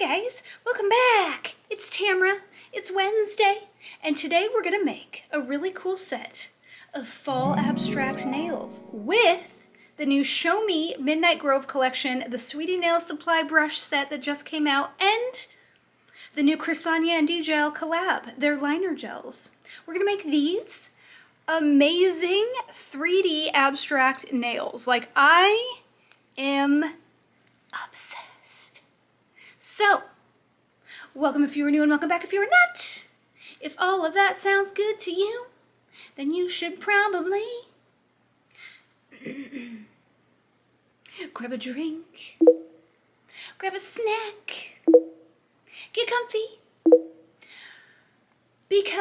guys, welcome back. It's Tamra, it's Wednesday, and today we're gonna make a really cool set of fall abstract nails with the new Show Me Midnight Grove collection, the Sweetie Nail Supply brush set that just came out, and the new Crisania and D-Gel collab, their liner gels. We're gonna make these amazing 3D abstract nails. Like, I am obsessed. So, welcome if you are new and welcome back if you are not. If all of that sounds good to you, then you should probably grab a drink, grab a snack, get comfy, because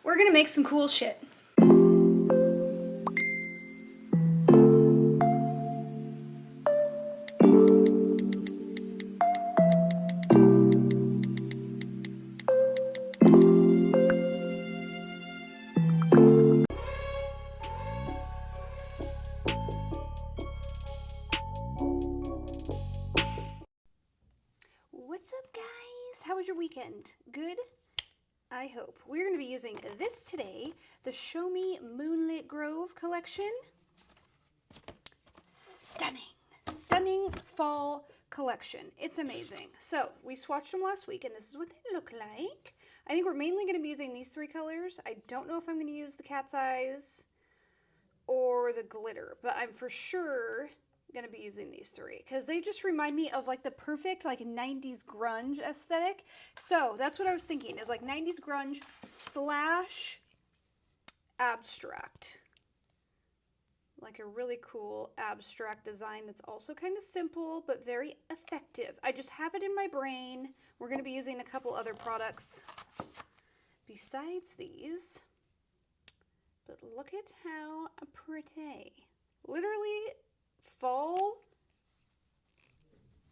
we're gonna make some cool shit. What's up, guys? How was your weekend? Good? I hope. We're going to be using this today, the Show Me Moonlit Grove collection. Stunning fall collection. It's amazing. So, we swatched them last week, and this is what they look like. I think we're mainly going to be using these three colors. I don't know if I'm going to use the cat's eyes or the glitter, but I'm for sure gonna be using these three because they just remind me of like the perfect like 90s grunge aesthetic. So that's what I was thinking, is like 90s grunge slash abstract, like a really cool abstract design that's also kind of simple but very effective. I just have it in my brain. We're going to be using a couple other products besides these, but look at how pretty. Literally fall,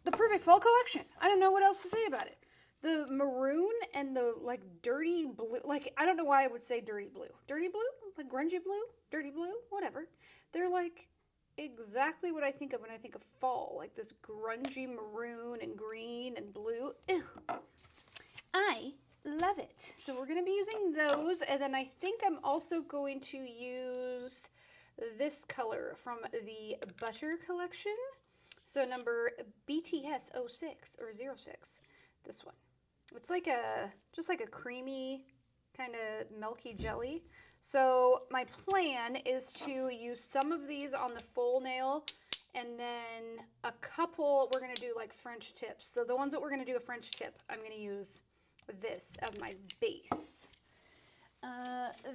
the perfect fall collection. I don't know what else to say about it. The maroon and the like dirty blue, like I don't know why I would say dirty blue, like grungy blue, dirty blue, whatever. They're like exactly what I think of when I think of fall, like this grungy maroon and green and blue. Ew. I love it. So we're going to be using those, and then I think I'm also going to use this color from the Butter collection. So number BTS 06 or 06, this one. It's like just like a creamy kind of milky jelly. So my plan is to use some of these on the full nail, and then a couple we're going to do like French tips. So the ones that we're going to do a French tip, I'm going to use this as my base.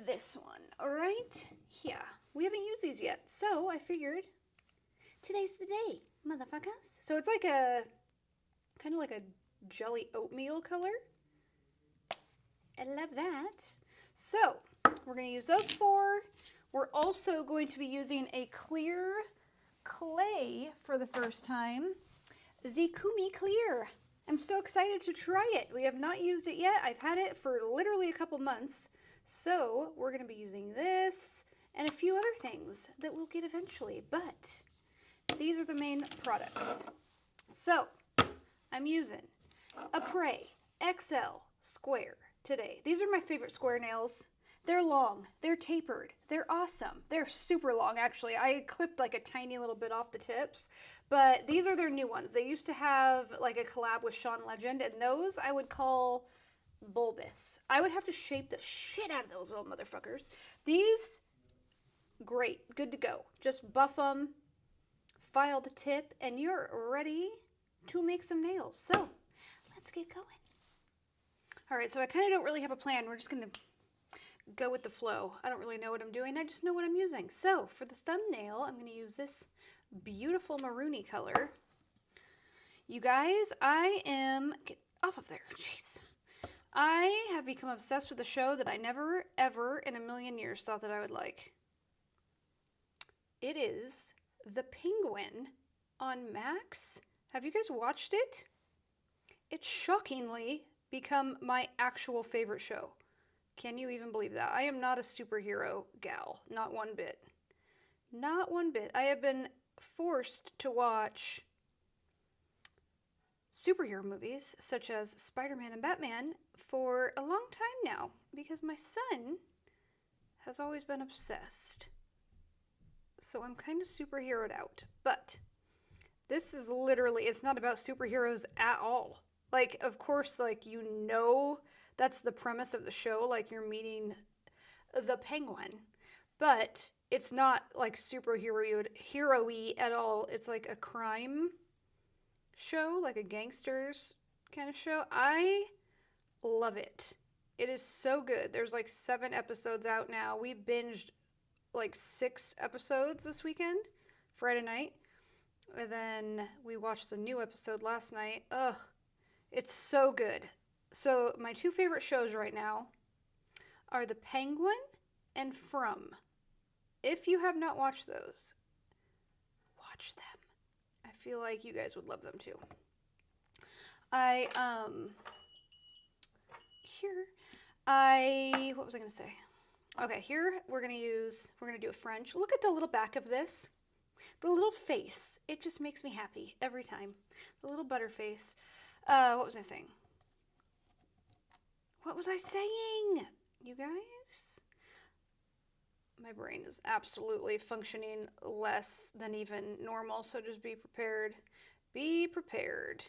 This one, all right? Yeah, we haven't used these yet, so I figured today's the day, motherfuckers. So it's like a, kind of like a jelly oatmeal color. I love that. So we're going to use those four. We're also going to be using a clear clay for the first time, the Kumi Clear. I'm so excited to try it. We have not used it yet. I've had it for literally a couple months. So we're going to be using this and a few other things that we'll get eventually, but these are the main products. So I'm using a Prey XL Square today. These are my favorite square nails. They're long, they're tapered, they're awesome. They're super long, actually. I clipped like a tiny little bit off the tips, but these are their new ones. They used to have like a collab with Sean Legend, and those I would call bulbous. I would have to shape the shit out of those little motherfuckers. These, great, good to go. Just buff them, file the tip, and you're ready to make some nails. So let's get going. All right, so I kind of don't really have a plan. We're just gonna go with the flow. I don't really know what I'm doing. I just know what I'm using. So for the thumbnail, I'm going to use this beautiful maroony color. You guys, get off of there. Jeez. I have become obsessed with a show that I never, ever in a million years thought that I would like. It is The Penguin on Max. Have you guys watched it? It's shockingly become my actual favorite show. Can you even believe that? I am not a superhero gal. Not one bit. Not one bit. I have been forced to watch superhero movies such as Spider-Man and Batman for a long time now because my son has always been obsessed. So I'm kind of superheroed out. But this is literally, it's not about superheroes at all. Like, of course, like, you know, that's the premise of the show. Like, you're meeting the Penguin. But it's not like superhero-y at all. It's like a crime show, like a gangsters kind of show. I love it. It is so good. There's like 7 episodes out now. We binged like 6 episodes this weekend, Friday night. And then we watched a new episode last night. Ugh, it's so good. So my 2 favorite shows right now are The Penguin and From. If you have not watched those, watch them. I feel like you guys would love them too. What was I going to say? Okay, here we're going to do a French. Look at the little back of this. The little face. It just makes me happy every time. The little butter face. What was I saying? What was I saying? You guys? My brain is absolutely functioning less than even normal, so just be prepared. Be prepared.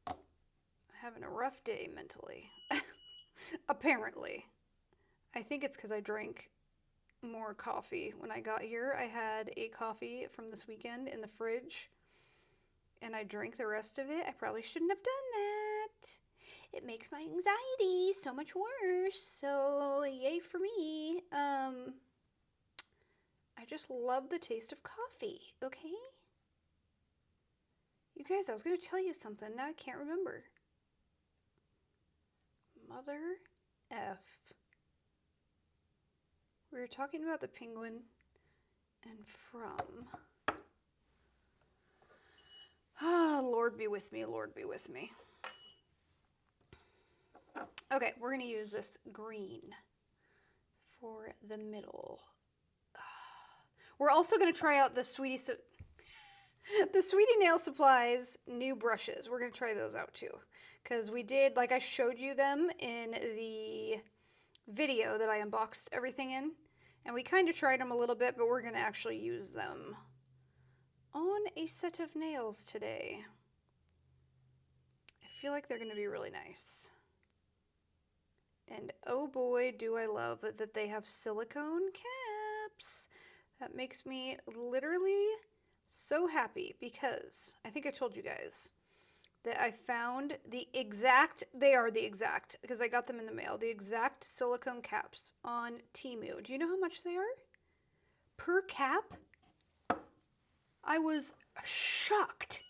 I'm having a rough day mentally. Apparently. I think it's because I drank more coffee when I got here. I had a coffee from this weekend in the fridge, and I drank the rest of it. I probably shouldn't have done that. It makes my anxiety so much worse, so yay for me. I just love the taste of coffee, okay? You guys, I was going to tell you something. Now I can't remember. Mother F. We were talking about the Penguin and From. Ah, Lord be with me, Lord be with me. Okay, we're going to use this green for the middle. We're also going to try out the Sweetie Nail Supplies new brushes. We're going to try those out too. Because we did, like I showed you them in the video that I unboxed everything in. And we kind of tried them a little bit, but we're going to actually use them on a set of nails today. I feel like they're going to be really nice. And oh boy, do I love that they have silicone caps. That makes me literally so happy because I think I told you guys that I found they are the exact, because I got them in the mail, the exact silicone caps on Temu. Do you know how much they are? Per cap? I was shocked.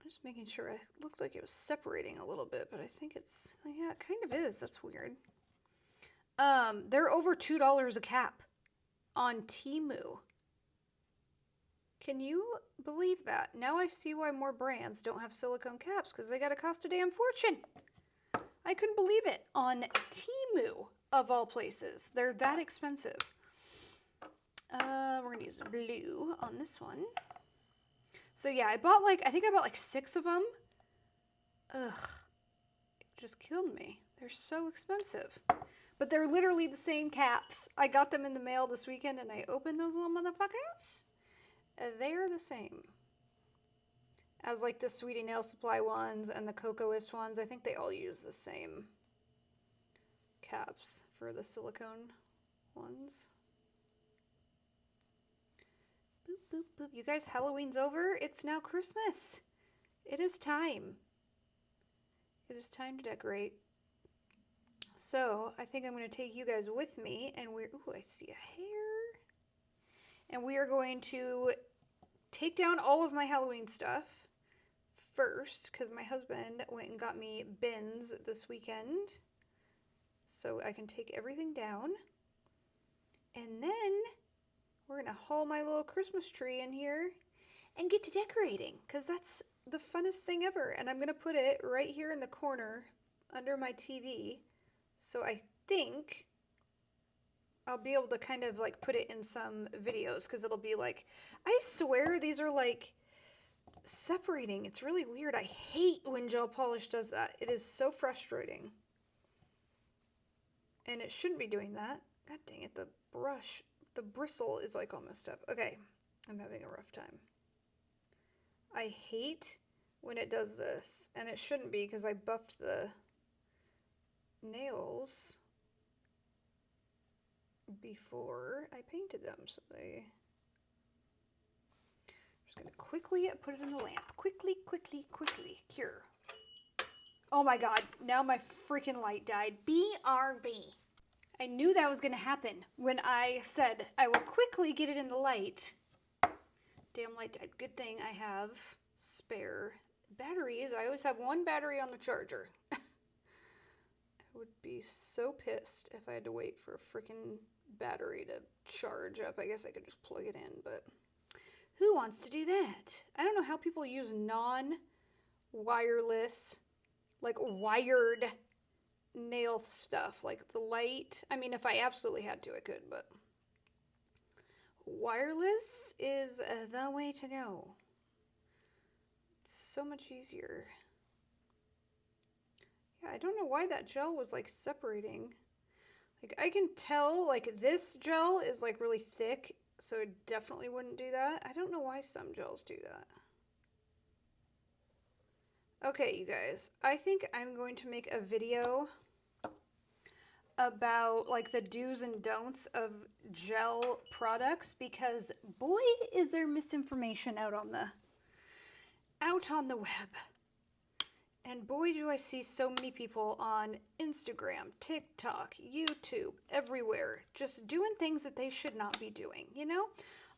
I'm just making sure. It looked like it was separating a little bit, but I think it's, yeah, it kind of is. That's weird. They're over $2 a cap on Temu. Can you believe that? Now I see why more brands don't have silicone caps, because they gotta cost a damn fortune. I couldn't believe it. On Temu, of all places. They're that expensive. We're gonna use blue on this one. So yeah, I think I bought like 6 of them. Ugh, it just killed me. They're so expensive. But they're literally the same caps. I got them in the mail this weekend and I opened those little motherfuckers. They're the same as like the Sweetie Nail Supply ones and the Cocoist ones. I think they all use the same caps for the silicone ones. Boop, boop, boop. You guys, Halloween's over. It's now Christmas. It is time. It is time to decorate. So I think I'm going to take you guys with me, and ooh, I see a hair. And we are going to take down all of my Halloween stuff first, because my husband went and got me bins this weekend, so I can take everything down. And then we're going to haul my little Christmas tree in here and get to decorating, because that's the funnest thing ever. And I'm going to put it right here in the corner under my TV. So I think I'll be able to kind of like put it in some videos because it'll be like, I swear these are like separating. It's really weird. I hate when gel polish does that. It is so frustrating. And it shouldn't be doing that. God dang it, the brush, the bristle is like all messed up. Okay, I'm having a rough time. I hate when it does this, and it shouldn't be because I buffed the nails before I painted them, so I'm just gonna quickly put it in the lamp. Quickly, cure. Oh my god, now my freaking light died. BRB. I knew that was gonna happen when I said I will quickly get it in the light. Damn light died. Good thing I have spare batteries. I always have one battery on the charger. I would be so pissed if I had to wait for a freaking battery to charge up. I guess I could just plug it in, but who wants to do that? I don't know how people use non-wireless, like wired nail stuff, like the light. I mean, if I absolutely had to, I could, but wireless is the way to go. It's so much easier. Yeah, I don't know why that gel was like separating. Like I can tell like this gel is like really thick, so it definitely wouldn't do that. I don't know why some gels do that. Okay, you guys, I think I'm going to make a video about like the do's and don'ts of gel products because boy is there misinformation out on the web. And boy do I see so many people on Instagram, TikTok, YouTube, everywhere just doing things that they should not be doing, you know?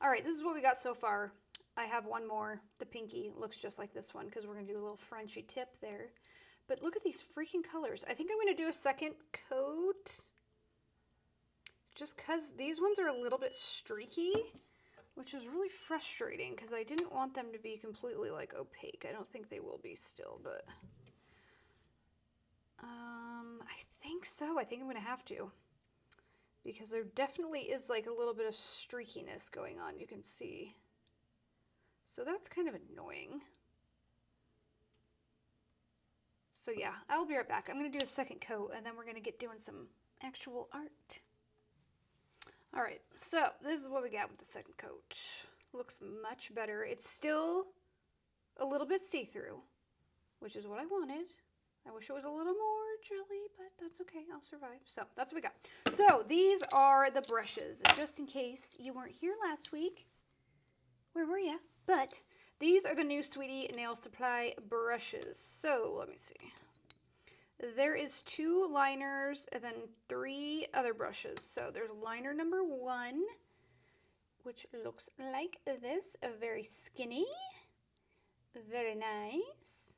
All right, this is what we got so far. I have one more. The pinky looks just like this one because we're going to do a little Frenchy tip there. But look at these freaking colors. I think I'm going to do a second coat just because these ones are a little bit streaky, which is really frustrating because I didn't want them to be completely like opaque. I don't think they will be still, but I think so. I think I'm going to have to because there definitely is like a little bit of streakiness going on. You can see. So that's kind of annoying. So yeah, I'll be right back. I'm going to do a second coat and then we're going to get doing some actual art. All right, so this is what we got with the second coat. Looks much better. It's still a little bit see-through, which is what I wanted. I wish it was a little more jelly, but that's okay. I'll survive. So that's what we got. So these are the brushes. Just in case you weren't here last week, where were you? But these are the new Sweetie Nail Supply brushes. So let me see. There is 2 liners and then 3 other brushes. So there's liner number 1, which looks like this, very skinny, very nice.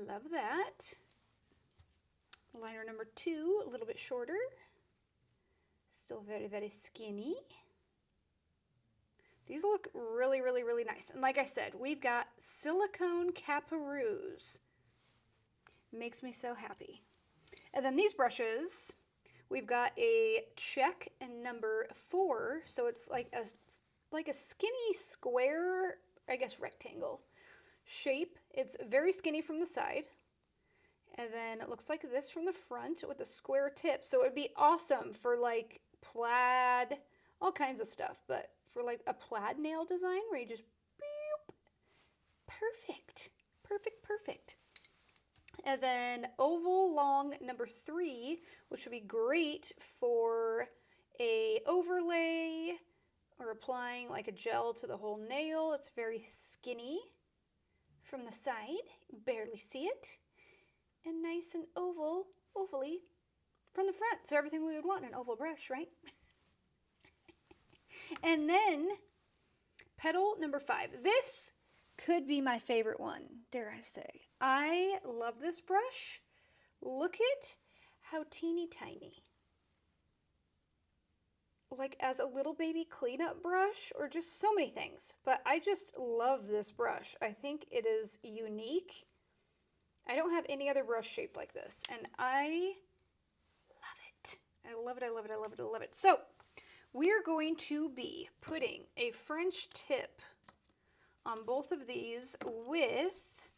Love that. Liner number 2, a little bit shorter, still very, very skinny. These look really, really, really nice. And like I said, we've got silicone caparoos. Makes me so happy. And then these brushes, we've got a check and number 4. So it's like a skinny square, I guess rectangle shape. It's very skinny from the side. And then it looks like this from the front with a square tip. So it would be awesome for like plaid, all kinds of stuff. But for like a plaid nail design where you just boop, perfect, perfect, perfect. And then oval long number 3, which would be great for a overlay or applying like a gel to the whole nail. It's very skinny from the side, barely see it, and nice and ovally from the front. So everything we would want in an oval brush, right? And then petal number 5. This could be my favorite one, dare I say. I love this brush. Look at how teeny tiny. Like as a little baby cleanup brush or just so many things. But I just love this brush. I think it is unique. I don't have any other brush shaped like this, and I love it. I love it, I love it, I love it, I love it. So, we're going to be putting a French tip on both of these with,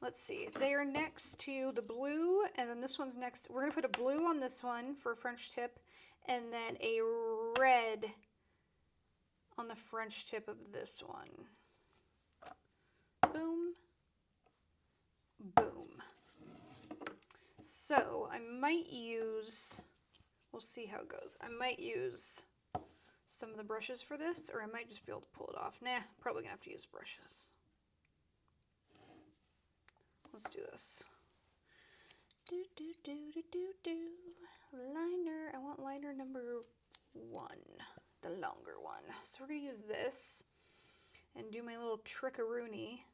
let's see, they are next to the blue, and then this one's next. We're going to put a blue on this one for a French tip, and then a red on the French tip of this one. Boom. Boom. So I might use, we'll see how it goes. I might use some of the brushes for this, or I might just be able to pull it off. Nah, probably gonna have to use brushes. Let's do this. Liner, I want liner number 1, the longer one. So we're gonna use this and do my little trick-a-rooney.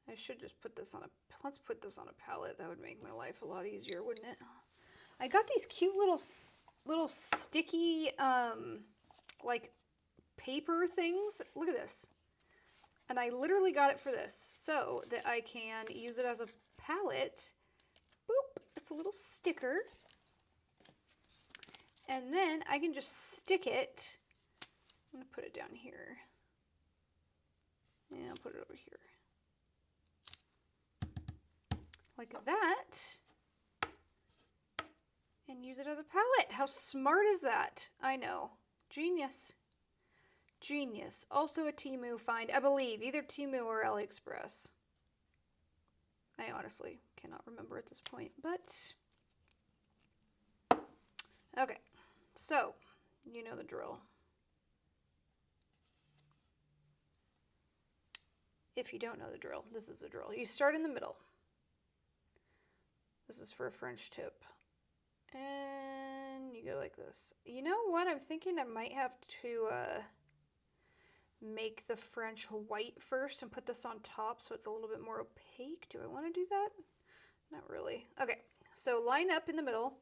I should just put this on a, let's put this on a palette. That would make my life a lot easier, wouldn't it? I got these cute little sticky, like paper things. Look at this. And I literally got it for this so that I can use it as a palette. Boop, it's a little sticker. And then I can just stick it. I'm gonna put it down here. Yeah, I'll put it over here. Like that. And use it as a palette. How smart is that? I know. Genius. Genius. Also a Temu find, I believe. Either Temu or AliExpress. I honestly cannot remember at this point, but... Okay. So, you know the drill. If you don't know the drill, this is the drill. You start in the middle. This is for a French tip. And you go like this. You know what? I'm thinking I might have to make the French white first and put this on top so it's a little bit more opaque. Do I want to do that? Not really. Okay, so line up in the middle.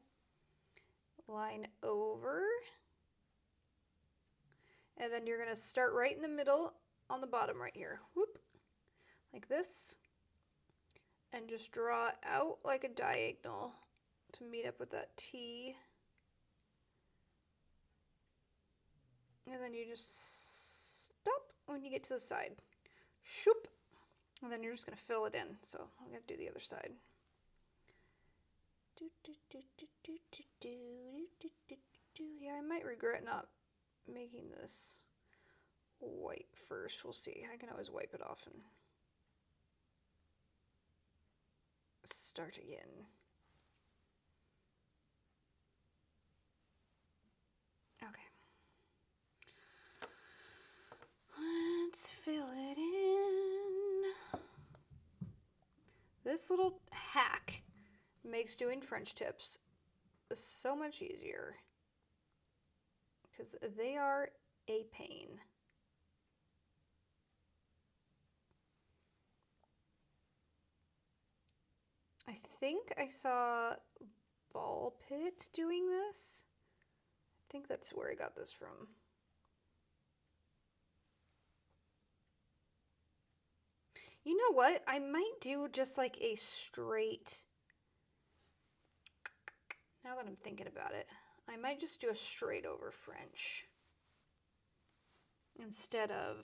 Line over. And then you're going to start right in the middle on the bottom right here. Whoop. Like this. And just draw out like a diagonal to meet up with that T. And then you just stop when you get to the side. Shoop. And then you're just going to fill it in. So I'm going to do the other side. Yeah, I might regret not making this white first. We'll see. I can always wipe it off and start again. Okay. Let's fill it in. This little hack makes doing French tips so much easier because they are a pain. I think I saw Ball Pit doing this. I think that's where I got this from. You know what? I might do just like a straight, now that I'm thinking about it, I might just do a straight over French instead of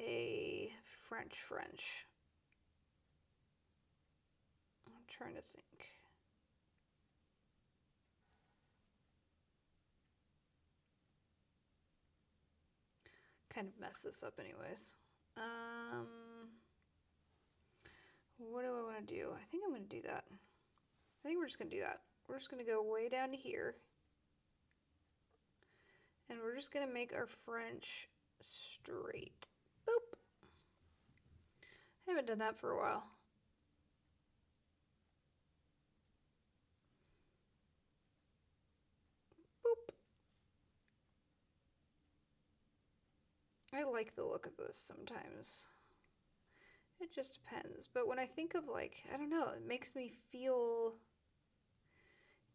a French. I'm trying to think. Kind of mess this up anyways. What do I want to do? I think I'm going to do that. I think we're just going to do that. We're just going to go way down to here. And we're just going to make our French straight. Boop. I haven't done that for a while. Boop. I like the look of this sometimes. It just depends. But when I think of like, I don't know, it makes me feel,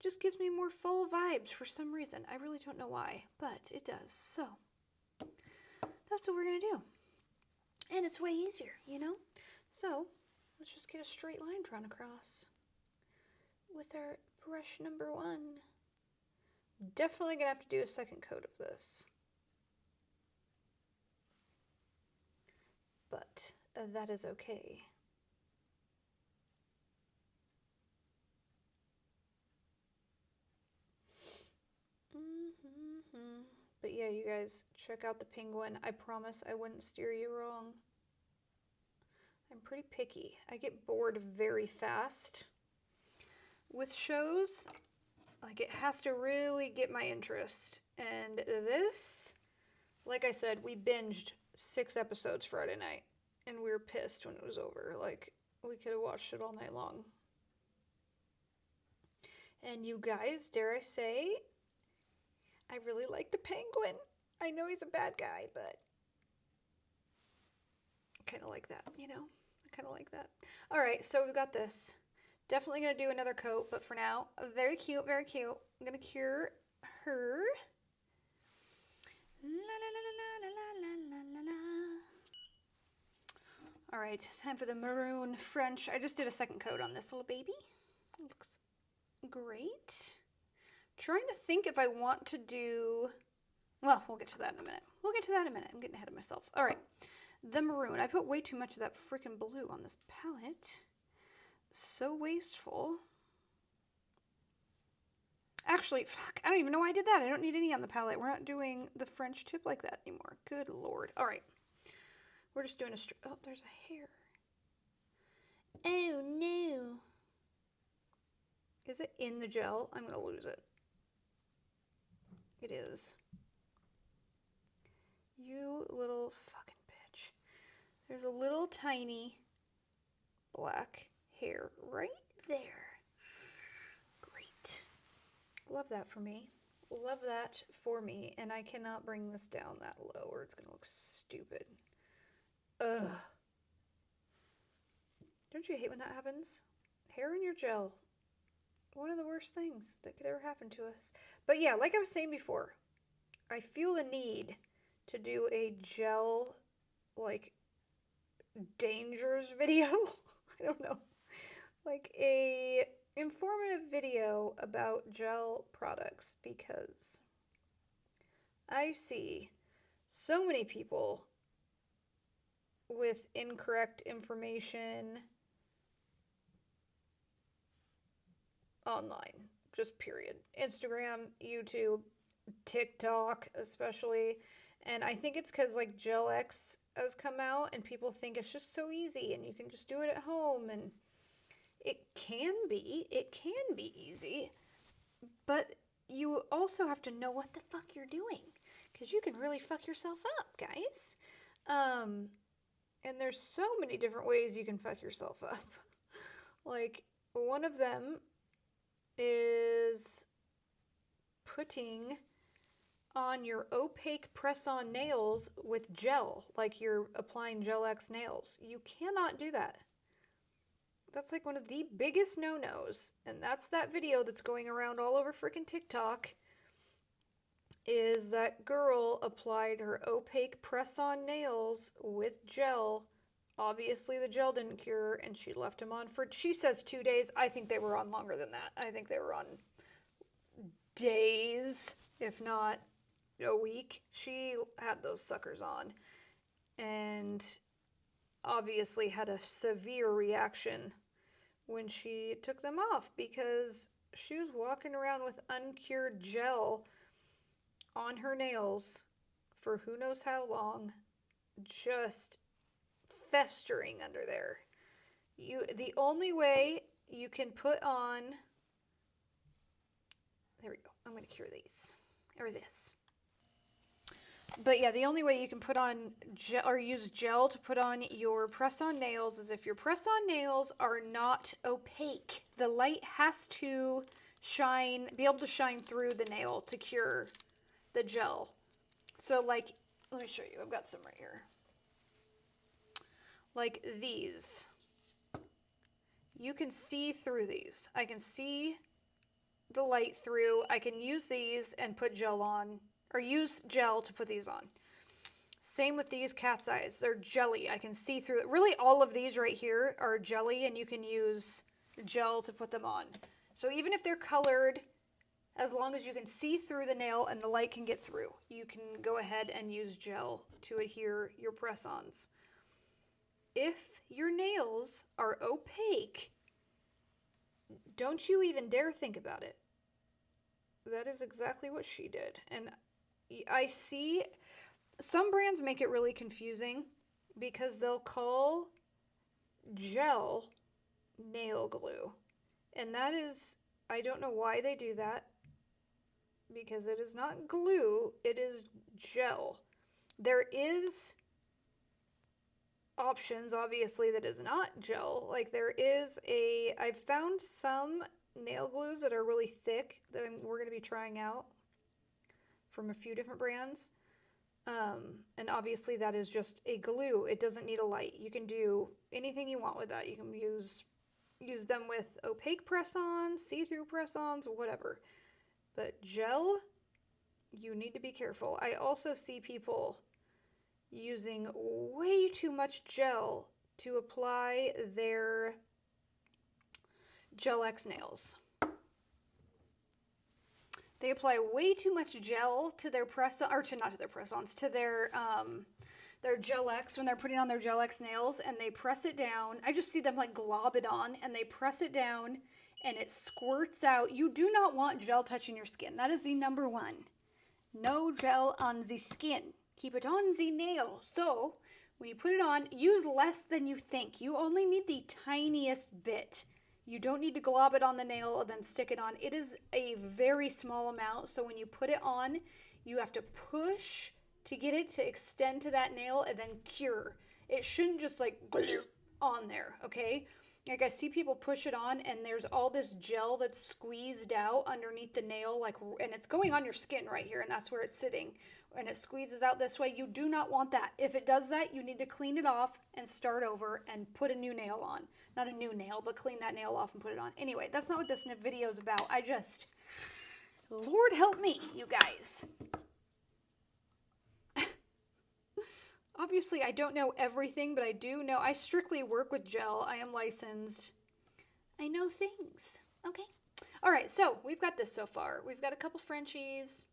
just gives me more fall vibes for some reason. I really don't know why, but it does. So that's what we're going to do. And it's way easier, you know? So Let's just get a straight line drawn across with our brush number 1. Definitely gonna have to do a second coat of this. But that is okay. But yeah, you guys, check out the penguin. I promise I wouldn't steer you wrong. I'm pretty picky. I get bored very fast with shows. Like, it has to really get my interest. And this, like I said, we binged 6 episodes Friday night. And we were pissed when it was over. Like, we could have watched it all night long. And you guys, dare I say, I really like the penguin. I know he's a bad guy, but I kind of like that, you know? I kind of like that. All right, so we've got this. Definitely going to do another coat, but for now, very cute, very cute. I'm going to cure her. La, la, la, la, la, la, la, la, la. All right, time for the maroon French. I just did a second coat on this little baby. It looks great. Trying to think if I want to do, well, we'll get to that in a minute. I'm getting ahead of myself. All right, the maroon. I put way too much of that freaking blue on this palette. So wasteful. Actually, fuck, I don't even know why I did that. I don't need any on the palette. We're not doing the French tip like that anymore. Good Lord. All right. We're just doing a oh, there's a hair. Oh, no. Is it in the gel? I'm going to lose it. It is. You little fucking bitch. There's a little tiny black hair right there. Great. Love that for me. Love that for me. And I cannot bring this down that low or it's going to look stupid. Ugh. Don't you hate when that happens? Hair in your gel. One of the worst things that could ever happen to us. But yeah, like I was saying before, I feel the need to do a gel, like, dangers video. I don't know. Like a informative video about gel products because I see so many people with incorrect information online, just period. Instagram, YouTube, TikTok especially. And I think it's because like Gel X has come out and people think it's just so easy and you can just do it at home, and it can be easy, but you also have to know what the fuck you're doing because you can really fuck yourself up, guys. And there's so many different ways you can fuck yourself up. Like, one of them is putting on your opaque press-on nails with gel, like you're applying Gel X nails. You cannot do that. That's like one of the biggest no-nos, and that's that video that's going around all over freaking TikTok, is that girl applied her opaque press-on nails with gel. Obviously the gel didn't cure, and she left them on for, she says 2 days. I think they were on longer than that. I think they were on days, if not a week. She had those suckers on, and obviously had a severe reaction when she took them off because she was walking around with uncured gel on her nails for who knows how long, just festering under there. The only way you can put on, there we go, I'm going to cure these, or this. But yeah, the only way you can put on gel or use gel to put on your press-on nails is if your press-on nails are not opaque. The light has to shine, be able to shine through the nail to cure the gel. So like, let me show you. I've got some right here. Like these. You can see through these. I can see the light through. I can use these and put gel on, or use gel to put these on. Same with these cat's eyes. They're jelly. I can see through it. Really, all of these right here are jelly, and you can use gel to put them on. So even if they're colored, as long as you can see through the nail and the light can get through, you can go ahead and use gel to adhere your press-ons. If your nails are opaque, don't you even dare think about it. That is exactly what she did. And I see some brands make it really confusing because they'll call gel nail glue. And that is, I don't know why they do that, because it is not glue, it is gel. There is options, obviously, that is not gel. Like there is I've found some nail glues that are really thick that we're going to be trying out from a few different brands. And obviously that is just a glue. It doesn't need a light. You can do anything you want with that. You can use them with opaque press-ons, see-through press-ons, whatever. But gel, you need to be careful. I also see people using way too much gel to apply their Gel X nails. They apply way too much gel to their to their Gel X when they're putting on their Gel X nails, and they press it down. I just see them like glob it on, and they press it down and it squirts out. You do not want gel touching your skin. That is the number one. No gel on the skin. Keep it on the nail. So when you put it on, use less than you think. You only need the tiniest bit. You don't need to glob it on the nail and then stick it on. It is a very small amount. So when you put it on, you have to push to get it to extend to that nail and then cure. It shouldn't just like on there, okay? Like I see people push it on and there's all this gel that's squeezed out underneath the nail, like, and it's going on your skin right here, and that's where it's sitting. And it squeezes out this way. You do not want that. If it does that, you need to clean it off and start over and put a new nail on. Not a new nail, but clean that nail off and put it on. Anyway, that's not what this video is about. Lord help me, you guys. Obviously, I don't know everything, but I do know. I strictly work with gel. I am licensed. I know things. Okay. All right, so we've got this so far. We've got a couple Frenchies.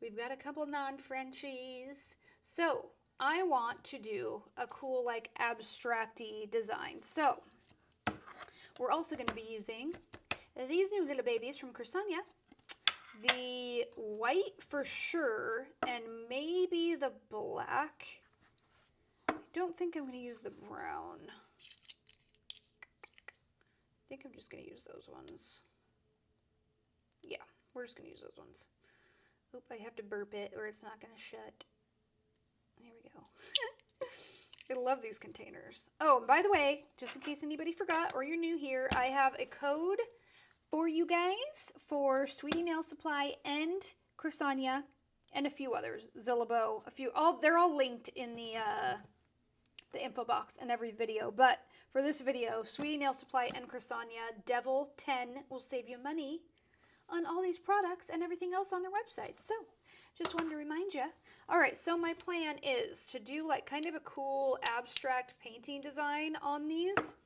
We've got a couple non-Frenchies. So I want to do a cool, like, abstract-y design. So we're also going to be using these new little babies from Cresania. The white for sure, and maybe the black. I don't think I'm going to use the brown. I think I'm just going to use those ones. Yeah, we're just going to use those ones. Oop, I have to burp it or it's not going to shut. There we go. I love these containers. Oh, and by the way, just in case anybody forgot or you're new here, I have a code for you guys for Sweetie Nail Supply and Cresania and a few others. Zillabo, they're all linked in the info box in every video. But for this video, Sweetie Nail Supply and Cresania, Devil 10 will save you money on all these products and everything else on their website. So just wanted to remind you. All right, so my plan is to do like kind of a cool abstract painting design on these,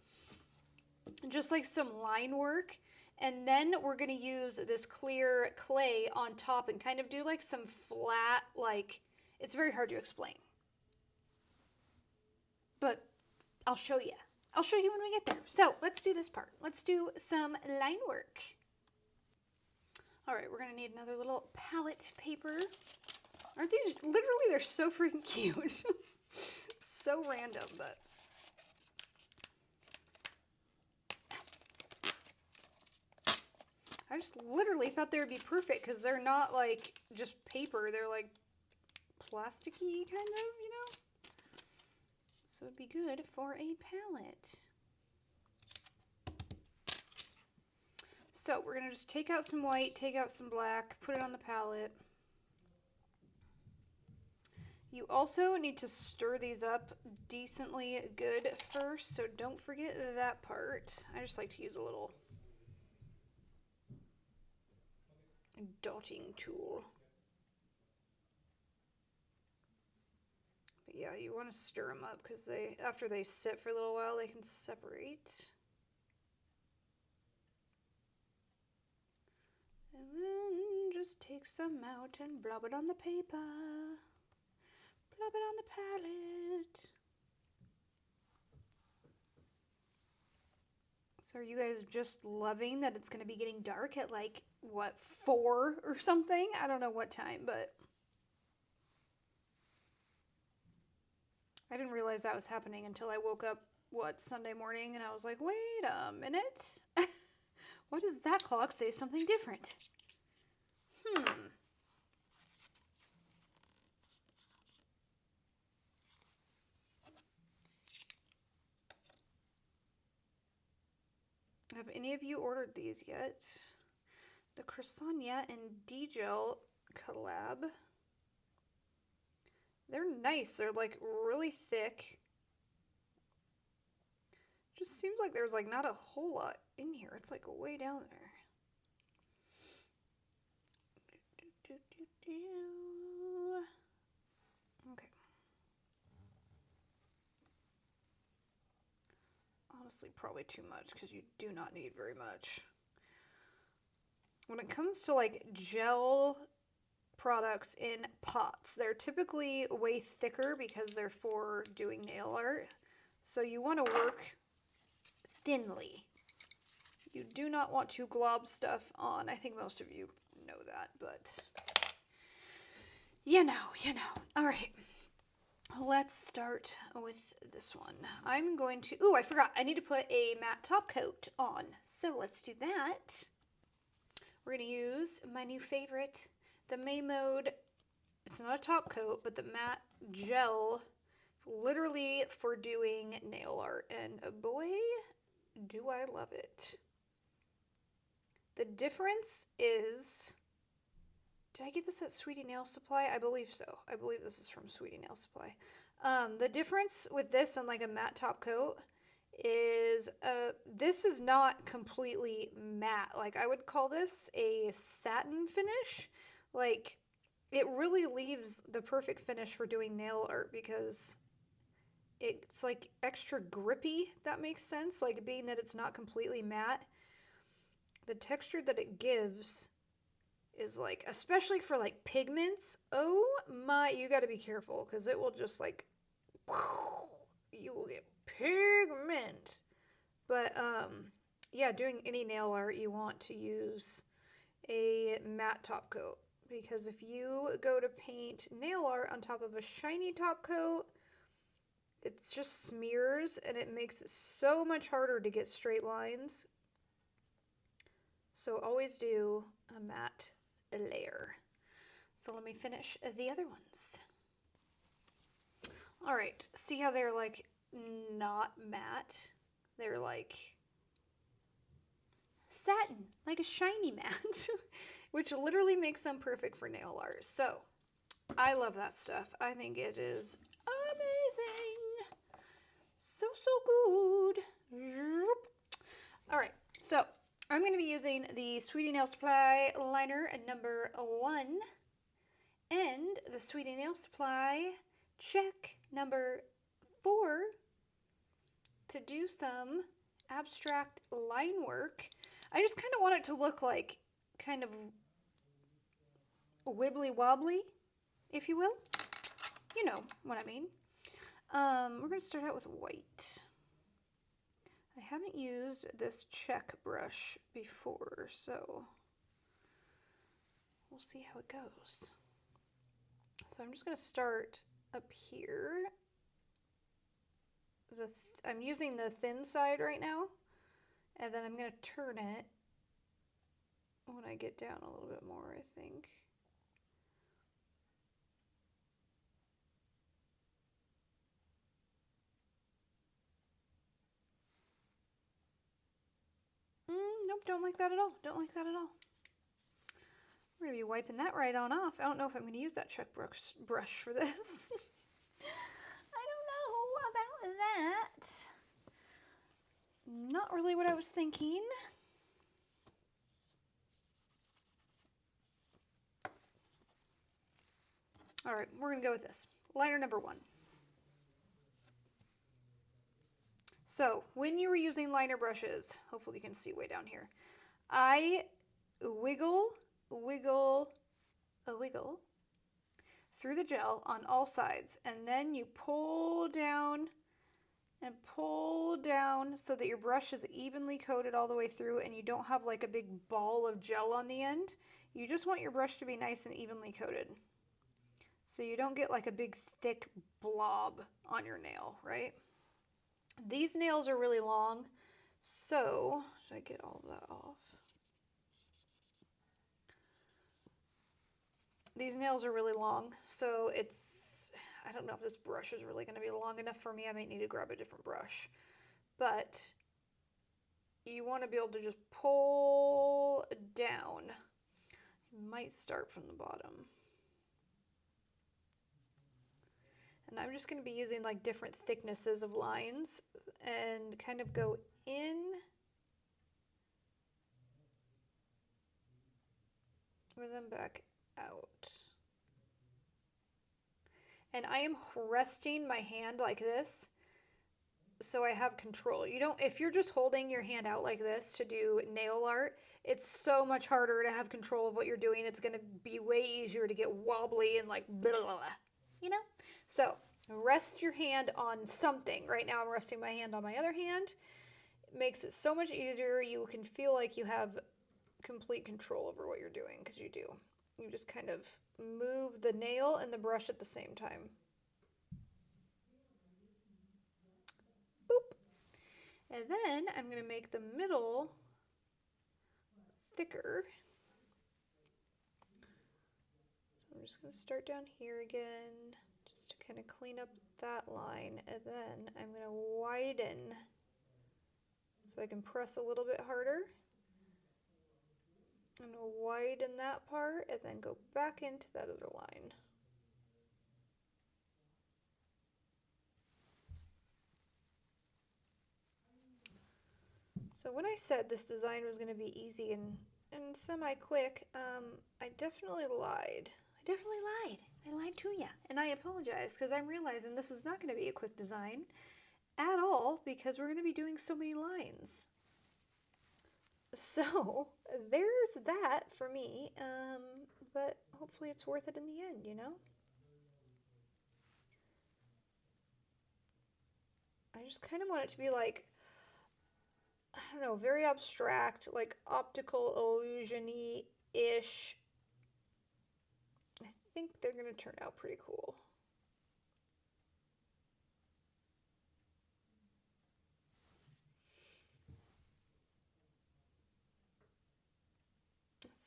just like some line work. And then we're going to use this clear clay on top and kind of do like some flat, like, it's very hard to explain. But I'll show you. I'll show you when we get there. So let's do this part. Let's do some line work. All right, we're going to need another little palette paper. Aren't these, literally, they're so freaking cute. So random, but. I just literally thought they would be perfect because they're not like just paper. They're like plasticky kind of, you know? So it'd be good for a palette. So we're going to just take out some white, take out some black, put it on the palette. You also need to stir these up decently good first, so don't forget that part. I just like to use a little dotting tool. yeah, you want to stir them up because after they sit for a little while, they can separate. And then just take some out and blob it on the paper. Blob it on the palette. So are you guys just loving that it's going to be getting dark at like, what, 4 or something? I don't know what time, but I didn't realize that was happening until I woke up, Sunday morning, and I was like, wait a minute. Why does that clock say something different? Have any of you ordered these yet? The Croissant and D-Gel collab. They're nice. They're like really thick. Just seems like there's like not a whole lot in here. It's like way down there. Okay. Honestly, probably too much because you do not need very much. When it comes to like gel products in pots, they're typically way thicker because they're for doing nail art. So you want to work thinly. You do not want to glob stuff on. I think most of you know that, but you know. All right. Let's start with this one. I'm going to, I forgot. I need to put a matte top coat on. So let's do that. We're going to use my new favorite, the May Mode. It's not a top coat, but the matte gel. It's literally for doing nail art. And boy, do I love it. The difference is, did I get this at Sweetie Nail Supply? I believe so. I believe this is from Sweetie Nail Supply. The difference with this and like a matte top coat is this is not completely matte. Like I would call this a satin finish. Like it really leaves the perfect finish for doing nail art because it's like extra grippy, if that makes sense. Like being that it's not completely matte, the texture that it gives is like, especially for like pigments, oh my, you got to be careful because it will just like, you will get pigment. But yeah, doing any nail art, you want to use a matte top coat because if you go to paint nail art on top of a shiny top coat, it just smears and it makes it so much harder to get straight lines. So always do a matte layer. So let me finish the other ones. All right, see how they're like not matte? They're like satin, like a shiny matte, which literally makes them perfect for nail art. So I love that stuff. I think it is amazing. So good. All right, so I'm going to be using the Sweetie Nail Supply liner number 1 and the Sweetie Nail Supply check number 4 to do some abstract line work. I just kind of want it to look like kind of wibbly wobbly, if you will. You know what I mean. We're going to start out with white. I haven't used this check brush before, so we'll see how it goes. So I'm just going to start up here. I'm using the thin side right now, and then I'm going to turn it when I get down a little bit more, I think. Nope, don't like that at all. Don't like that at all. We're going to be wiping that right on off. I don't know if I'm going to use that check brush for this. I don't know about that. Not really what I was thinking. All right, we're going to go with this. Liner number 1. So when you were using liner brushes, hopefully you can see way down here, I wiggle, wiggle, wiggle through the gel on all sides, and then you pull down and pull down so that your brush is evenly coated all the way through and you don't have like a big ball of gel on the end. You just want your brush to be nice and evenly coated, so you don't get like a big thick blob on your nail, right? These nails are really long, so should I get all of that off? These nails are really long, so I don't know if this brush is really going to be long enough for me. I might need to grab a different brush, but you want to be able to just pull down. You might start from the bottom. And I'm just going to be using like different thicknesses of lines and kind of go in and then back out. And I am resting my hand like this so I have control. You don't, if you're just holding your hand out like this to do nail art, it's so much harder to have control of what you're doing. It's going to be way easier to get wobbly and like blah, blah, blah, you know? So rest your hand on something. Right now I'm resting my hand on my other hand. It makes it so much easier. You can feel like you have complete control over what you're doing, because you do. You just kind of move the nail and the brush at the same time. Boop. And then I'm going to make the middle thicker. So I'm just going to start down here again, just to kind of clean up that line. And then I'm going to widen so I can press a little bit harder. I'm going to widen that part and then go back into that other line. So when I said this design was going to be easy and semi-quick, I definitely lied. I lied to you. And I apologize, because I'm realizing this is not going to be a quick design at all, because we're going to be doing so many lines. So there's that for me, but hopefully it's worth it in the end, you know? I just kind of want it to be like, I don't know, very abstract, like optical illusion-y-ish. I think they're going to turn out pretty cool.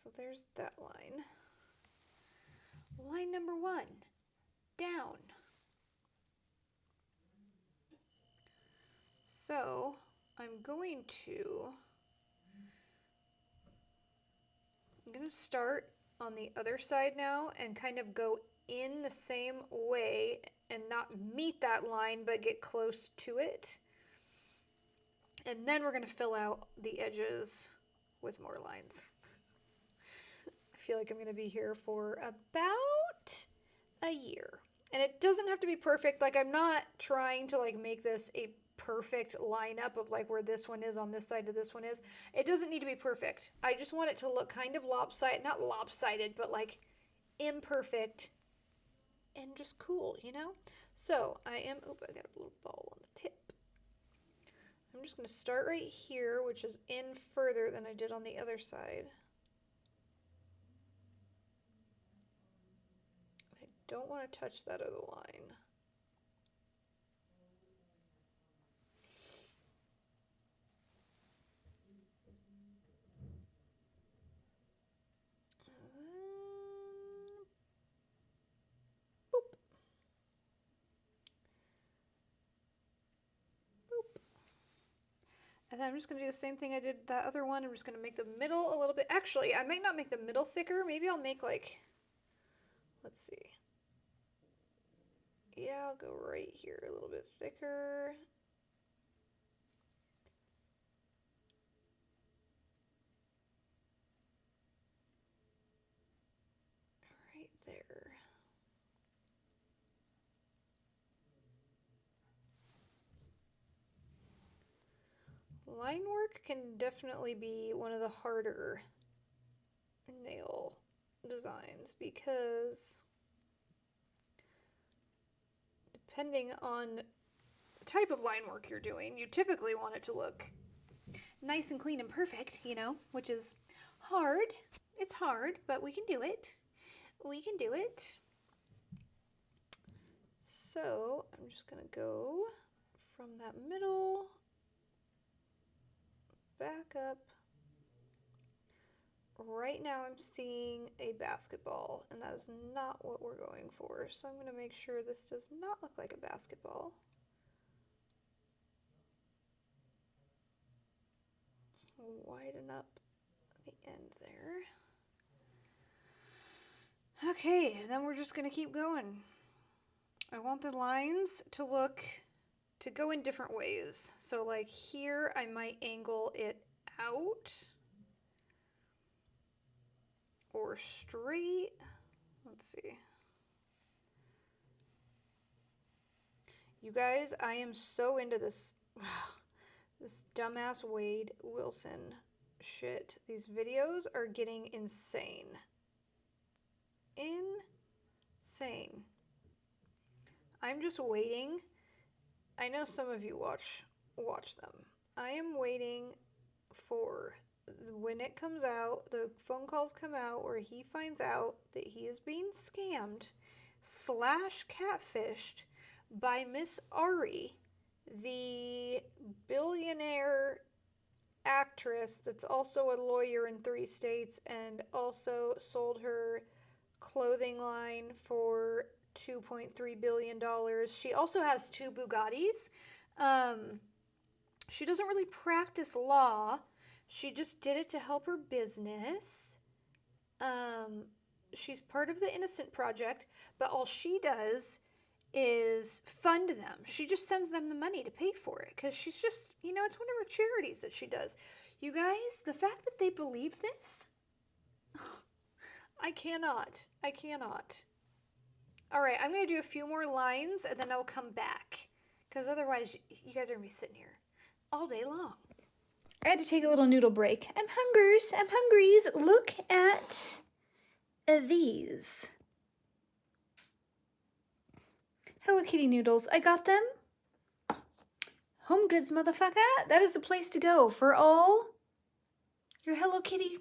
So there's that line. Line number 1, down. So I'm going to start on the other side now and kind of go in the same way and not meet that line but get close to it. And then we're going to fill out the edges with more lines. I feel like I'm going to be here for about a year. And it doesn't have to be perfect. Like, I'm not trying to like make this a perfect lineup of like where this one is on this side to this one is. It doesn't need to be perfect. I just want it to look kind of lopsided, not lopsided, but like imperfect and just cool, you know? So I got a little ball on the tip. I'm just going to start right here, which is in further than I did on the other side. I don't want to touch that other line. And then I'm just going to do the same thing I did that other one. I'm just going to make the middle a little bit. Actually, I might not make the middle thicker. Maybe I'll make like, let's see. Yeah, I'll go right here a little bit thicker. Right there. line work can definitely be one of the harder nail designs because depending on the type of line work you're doing, you typically want it to look nice and clean and perfect, you know, which is hard. It's hard, but we can do it. We can do it. So I'm just gonna go from that middle back up. Right now I'm seeing a basketball, and that is not what we're going for. So I'm gonna make sure this does not look like a basketball. Widen up the end there. Okay, and then we're just gonna keep going. I want the lines to go in different ways. So like here, I might angle it out or straight. Let's see. You guys, I am so into this, this dumbass Wade Wilson shit. These videos are getting insane. Insane. I'm just waiting. I know some of you watch them. I am waiting for when it comes out, the phone calls come out where he finds out that he is being scammed / catfished by Miss Ari, the billionaire actress that's also a lawyer in 3 states and also sold her clothing line for $2.3 billion. She also has 2 Bugattis. She doesn't really practice law. She just did it to help her business. She's part of the Innocent Project, but all she does is fund them. She just sends them the money to pay for it because she's just, you know, it's one of her charities that she does. You guys, the fact that they believe this, I cannot. All right, I'm going to do a few more lines and then I'll come back because otherwise you guys are going to be sitting here all day long. I had to take a little noodle break. I'm hungries. Look at these. Hello Kitty noodles. I got them. Home Goods, motherfucker. That is the place to go for all your Hello Kitty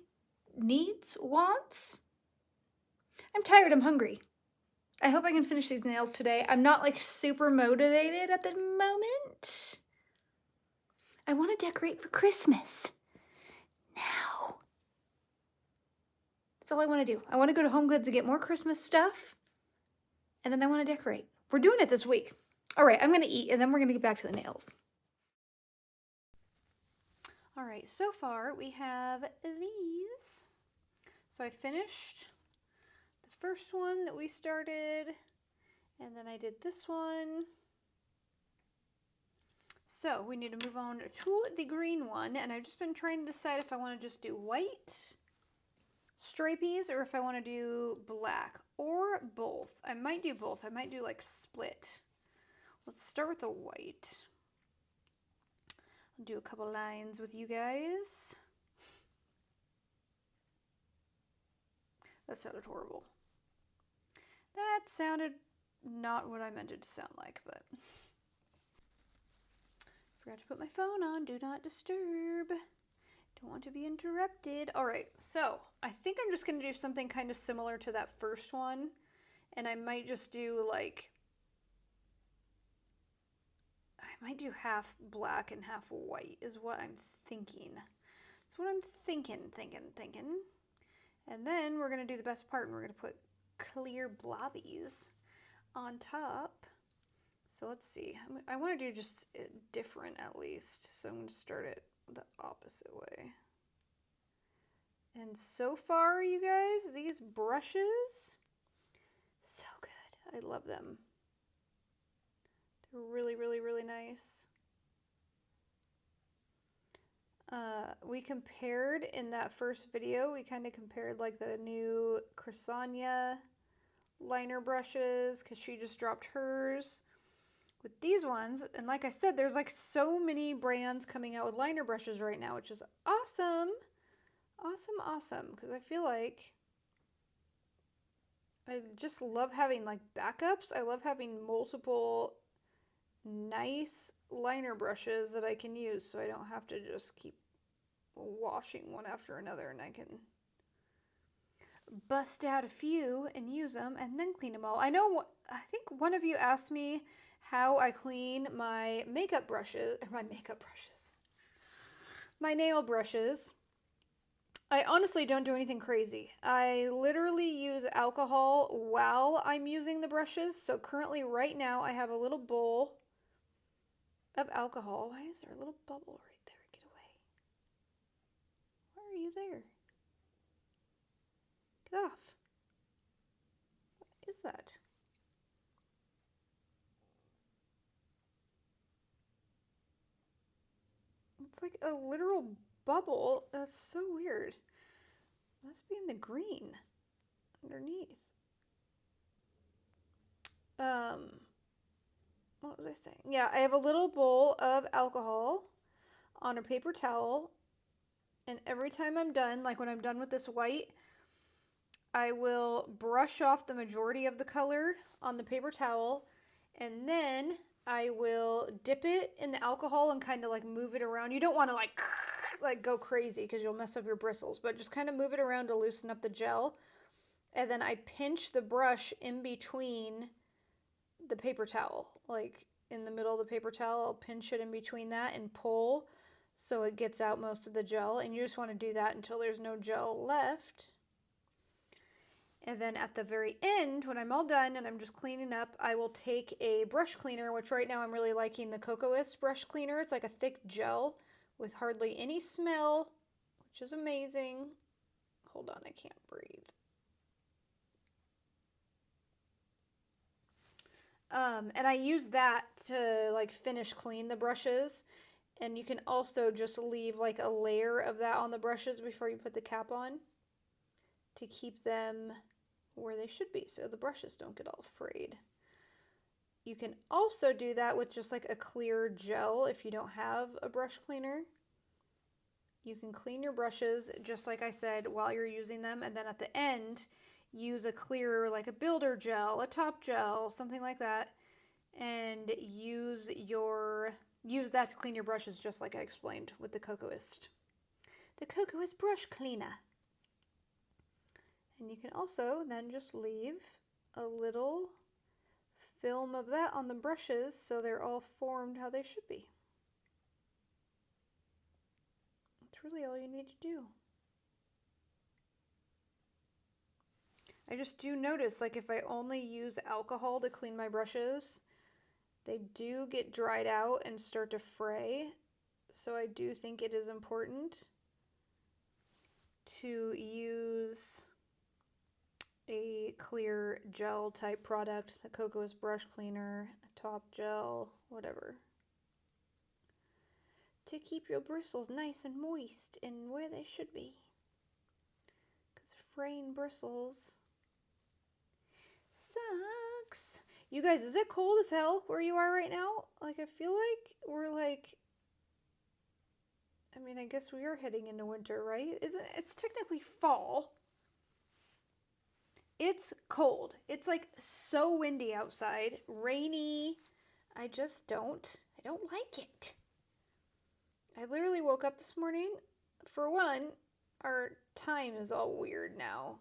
needs, wants. I'm tired. I'm hungry. I hope I can finish these nails today. I'm not like super motivated at the moment. I want to decorate for Christmas now. That's all I want to do. I want to go to Home Goods and get more Christmas stuff. And then I want to decorate. We're doing it this week. All right, I'm going to eat and then we're going to get back to the nails. All right, so far we have these. So I finished the first one that we started, and then I did this one. So we need to move on to the green one, and I've just been trying to decide if I want to just do white stripies or if I want to do black or both. I might do both. I might do like split. Let's start with the white. I'll do a couple lines with you guys. That sounded horrible. That sounded not what I meant it to sound like, but forgot to put my phone on. Do not disturb. Don't want to be interrupted. All right, so I think I'm just going to do something kind of similar to that first one, and I might just do like, I might do half black and half white is what I'm thinking. That's what I'm thinking. And then we're going to do the best part, and we're going to put clear blobbies on top. So let's see. I want to do just different at least. So I'm going to start it the opposite way. And so far, you guys, these brushes, so good. I love them. They're really, really, really nice. We compared in that first video, we kind of compared like the new Cresania liner brushes because she just dropped hers. with these ones. And like I said, there's like so many brands coming out with liner brushes right now, which is awesome. Awesome, awesome. Because I feel like I just love having like backups. I love having multiple nice liner brushes that I can use so I don't have to just keep washing one after another, and I can bust out a few and use them and then clean them all. I think one of you asked me how I clean my makeup brushes, or my nail brushes. I honestly don't do anything crazy. I literally use alcohol while I'm using the brushes. So currently right now I have a little bowl of alcohol. Why is there a little bubble right there? Get away. Why are you there? Get off. What is that? It's like a literal bubble. That's so weird. It must be in the green underneath. What was I saying? Yeah, I have a little bowl of alcohol on a paper towel, and every time I'm done, like when I'm done with this white, I will brush off the majority of the color on the paper towel, and then I will dip it in the alcohol and kind of like move it around. You don't want to like go crazy because you'll mess up your bristles, but just kind of move it around to loosen up the gel. And then I pinch the brush in between the paper towel, like in the middle of the paper towel. I'll pinch it in between that and pull so it gets out most of the gel. And you just want to do that until there's no gel left. And then at the very end, when I'm all done and I'm just cleaning up, I will take a brush cleaner, which right now I'm really liking the Cocoist brush cleaner. It's like a thick gel with hardly any smell, which is amazing. Hold on, I can't breathe. And I use that to like finish clean the brushes. And you can also just leave like a layer of that on the brushes before you put the cap on to keep them where they should be so the brushes don't get all frayed. You can also do that with just like a clear gel if you don't have a brush cleaner. You can clean your brushes just like I said while you're using them, and then at the end use a clear, like a builder gel, a top gel, something like that, and use that to clean your brushes just like I explained with the Cocoist. The Cocoist brush cleaner. And you can also then just leave a little film of that on the brushes so they're all formed how they should be. That's really all you need to do. I just do notice, like if I only use alcohol to clean my brushes, they do get dried out and start to fray. So I do think it is important to use a clear gel type product, the Cocoist brush cleaner, a top gel, whatever, to keep your bristles nice and moist and where they should be. Because fraying bristles sucks. You guys, is it cold as hell where you are right now? Like, I feel like we're like, I mean, I guess we are heading into winter, right? It's technically fall. It's cold. It's like so windy outside, rainy. I don't like it. I literally woke up this morning. For one, our time is all weird now.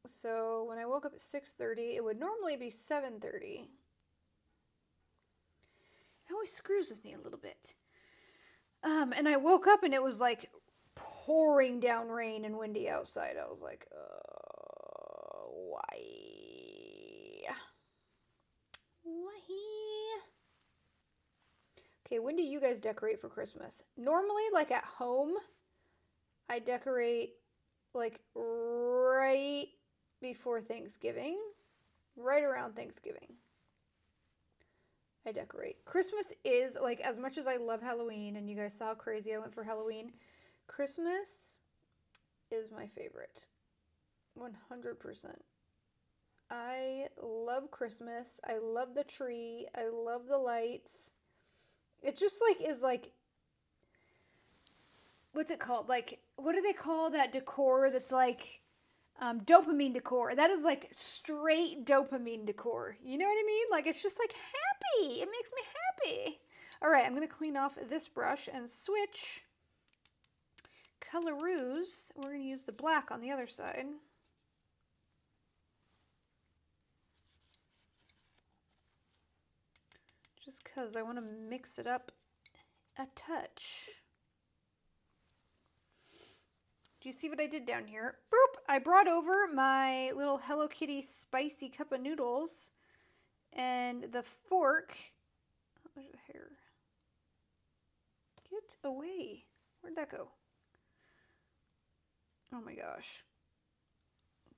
So when I woke up at 6:30, it would normally be 7:30. It always screws with me a little bit. And I woke up and it was like pouring down rain and windy outside. I was like, why? Why? Okay, when do you guys decorate for Christmas? Normally, like at home, I decorate like right before Thanksgiving, right around Thanksgiving. I decorate. Christmas is like, as much as I love Halloween, and you guys saw how crazy I went for Halloween, Christmas is my favorite. 100%. I love Christmas. I love the tree. I love the lights. It just like is like, what's it called? Like, what do they call that decor that's like dopamine decor? That is like straight dopamine decor. You know what I mean? Like, it's just like happy. It makes me happy. All right, I'm going to clean off this brush and switch coloroos. We're going to use the black on the other side. Just because I want to mix it up a touch. Do you see what I did down here? Boop! I brought over my little Hello Kitty spicy cup of noodles and the fork. Oh, there's the hair. Get away. Where'd that go? Oh my gosh.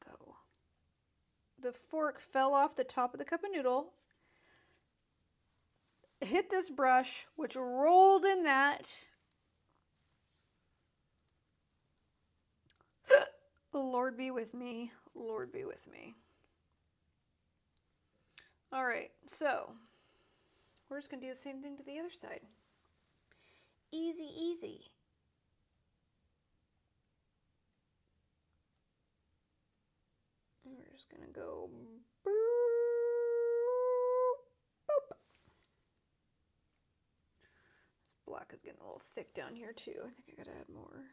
Go. The fork fell off the top of the cup of noodle, hit this brush, which rolled in that. Lord be with me. Lord be with me. All right, so we're just going to do the same thing to the other side. Easy, easy. We're just going to go boop, boop. This black is getting a little thick down here too. I think I got to add more.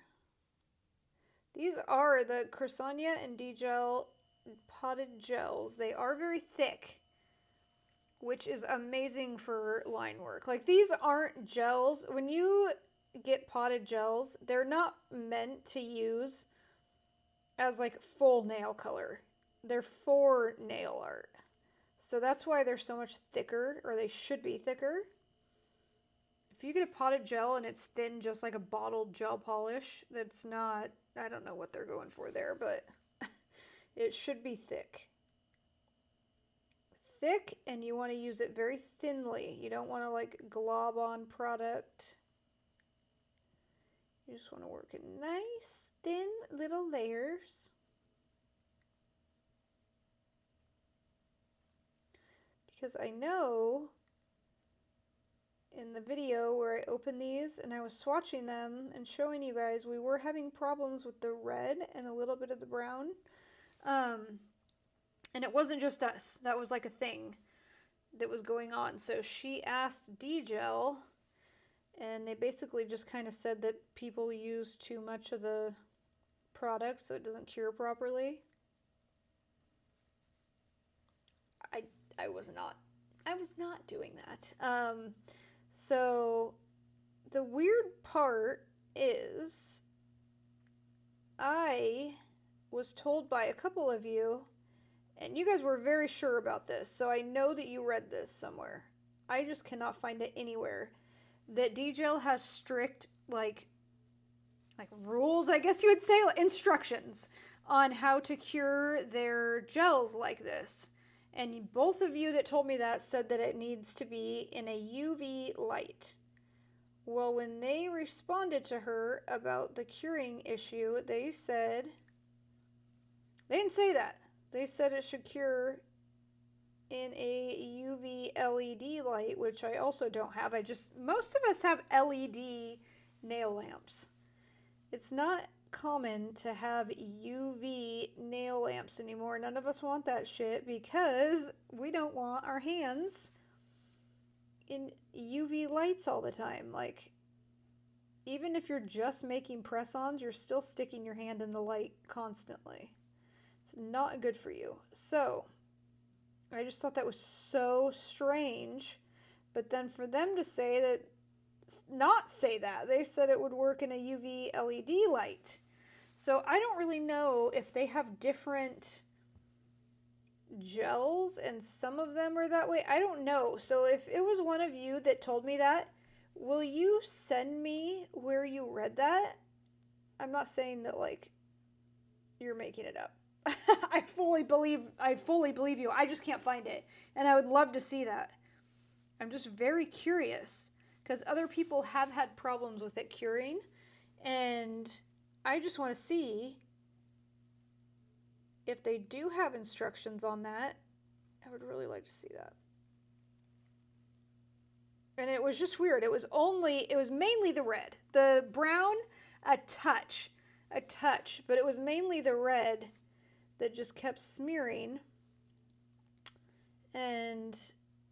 These are the Croissania and D-Gel potted gels. They are very thick, which is amazing for line work. Like, these aren't gels. When you get potted gels, they're not meant to use as like full nail color. They're for nail art. So that's why they're so much thicker, or they should be thicker. If you get a potted gel and it's thin, just like a bottled gel polish, that's not, I don't know what they're going for there, but it should be thick. Thick, and you want to use it very thinly. You don't want to like glob on product. You just want to work in nice, thin little layers. Because I know in the video where I opened these and I was swatching them and showing you guys, we were having problems with the red and a little bit of the brown. And it wasn't just us. That was like a thing that was going on. So she asked D-Gel, and they basically just kind of said that people use too much of the product so it doesn't cure properly. I was not doing that. So the weird part is I was told by a couple of you, and you guys were very sure about this, so I know that you read this somewhere. I just cannot find it anywhere. That D-Gel has strict, like rules, I guess you would say, instructions on how to cure their gels like this. And both of you that told me that said that it needs to be in a UV light. Well, when they responded to her about the curing issue, they said, they didn't say that. They said it should cure in a UV LED light, which I also don't have. Most of us have LED nail lamps. It's not common to have UV nail lamps anymore. None of us want that shit because we don't want our hands in UV lights all the time. Like, even if you're just making press-ons, you're still sticking your hand in the light constantly. It's not good for you. So I just thought that was so strange. But then for them to say that, not say that, they said it would work in a UV LED light. So I don't really know if they have different gels and some of them are that way. I don't know. So if it was one of you that told me that, will you send me where you read that? I'm not saying that like you're making it up. I fully believe you. I just can't find it. And I would love to see that. I'm just very curious because other people have had problems with it curing, and I just want to see if they do have instructions on that, I would really like to see that. And it was just weird. It was mainly the red. The brown, a touch, but it was mainly the red that just kept smearing. And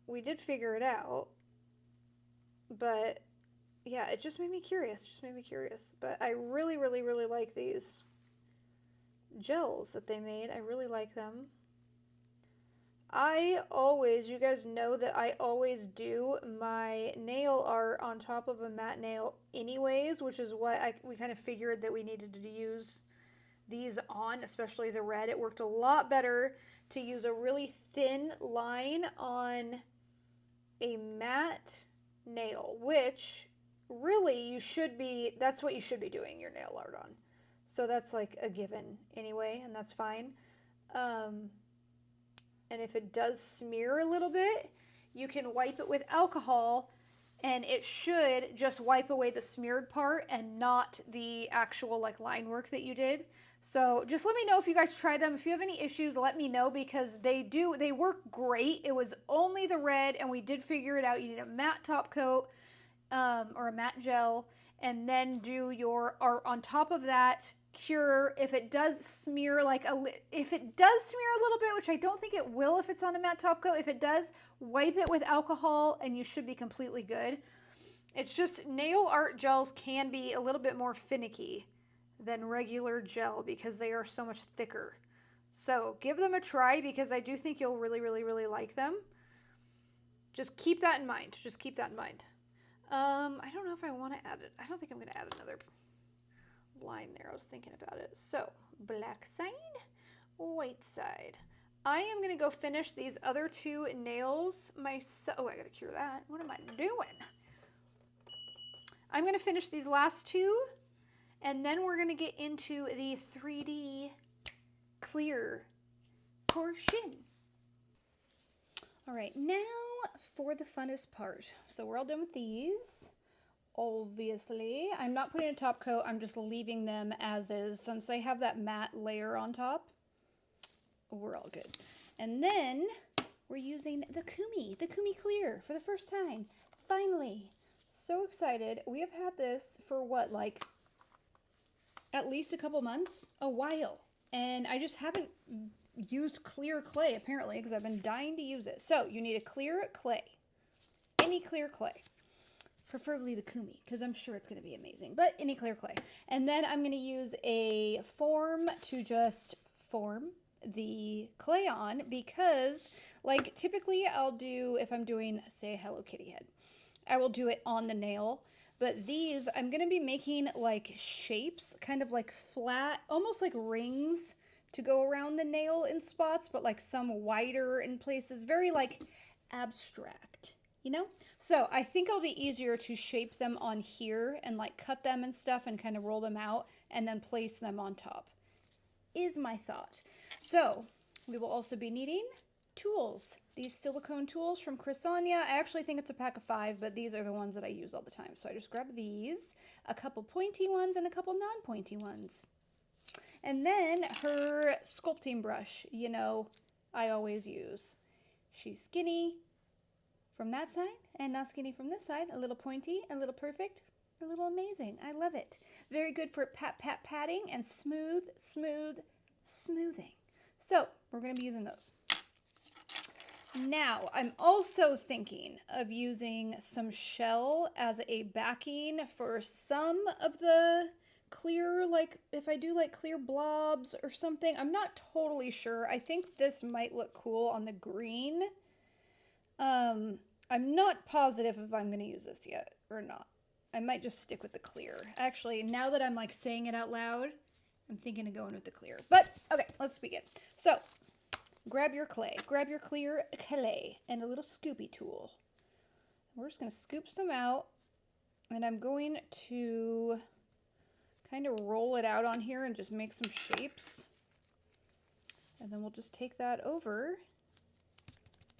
we did figure it out. But yeah, it just made me curious. But I really, really, really like these gels that they made. I really like them. You guys know that I always do my nail art on top of a matte nail anyways, which is what we kind of figured that we needed to use these on, especially the red. It worked a lot better to use a really thin line on a matte nail, which really that's what you should be doing your nail art on. So that's like a given anyway, and that's fine. And if it does smear a little bit, you can wipe it with alcohol and it should just wipe away the smeared part and not the actual like line work that you did. So just let me know if you guys try them. If you have any issues, let me know, because they work great. It was only the red, and we did figure it out. You need a matte top coat or a matte gel, and then do your art on top of that. Cure if it does smear a little bit, which I don't think it will if it's on a matte top coat. If it does, wipe it with alcohol and you should be completely good. It's just nail art gels can be a little bit more finicky than regular gel because they are so much thicker. So give them a try, because I do think you'll really, really, really like them. Just keep that in mind. I don't know if I want to add it. I don't think I'm going to add another line there. I was thinking about it. So black side, white side. I am going to go finish these other two nails myself. Oh, I got to cure that. What am I doing? I'm going to finish these last two, and then we're going to get into the 3D clear portion. All right, now for the funnest part. So we're all done with these. Obviously, I'm not putting a top coat. I'm just leaving them as is. Since they have that matte layer on top, we're all good. And then we're using the Kumi Clear for the first time. Finally. So excited. We have had this for what, like at least a couple months? A while. And I just haven't used clear clay apparently, because I've been dying to use it. So you need a clear clay. Any clear clay. Preferably the Kumi, because I'm sure it's going to be amazing. But any clear clay. And then I'm going to use a form to just form the clay on, because like typically I'll do, if I'm doing say a Hello Kitty head, I will do it on the nail. But these I'm going to be making like shapes, kind of like flat, almost like rings to go around the nail in spots, but like some wider in places, very like abstract. You know? So I think it'll be easier to shape them on here and like cut them and stuff and kind of roll them out and then place them on top, is my thought. So we will also be needing tools. These silicone tools from Press-Ons. I actually think it's a pack of 5, but these are the ones that I use all the time. So I just grab these, a couple pointy ones and a couple non-pointy ones. And then her sculpting brush, you know, I always use. She's skinny from that side and not skinny from this side. A little pointy, a little perfect, a little amazing. I love it. Very good for patting and smoothing. So we're going to be using those. Now I'm also thinking of using some shell as a backing for some of the clear, like if I do like clear blobs or something. I'm not totally sure. I think this might look cool on the green. I'm not positive if I'm going to use this yet or not. I might just stick with the clear. Actually, now that I'm like saying it out loud, I'm thinking of going with the clear. But okay, let's begin. So grab your clay, grab your clear clay and a little scoopy tool. We're just going to scoop some out, and I'm going to kind of roll it out on here and just make some shapes. And then we'll just take that over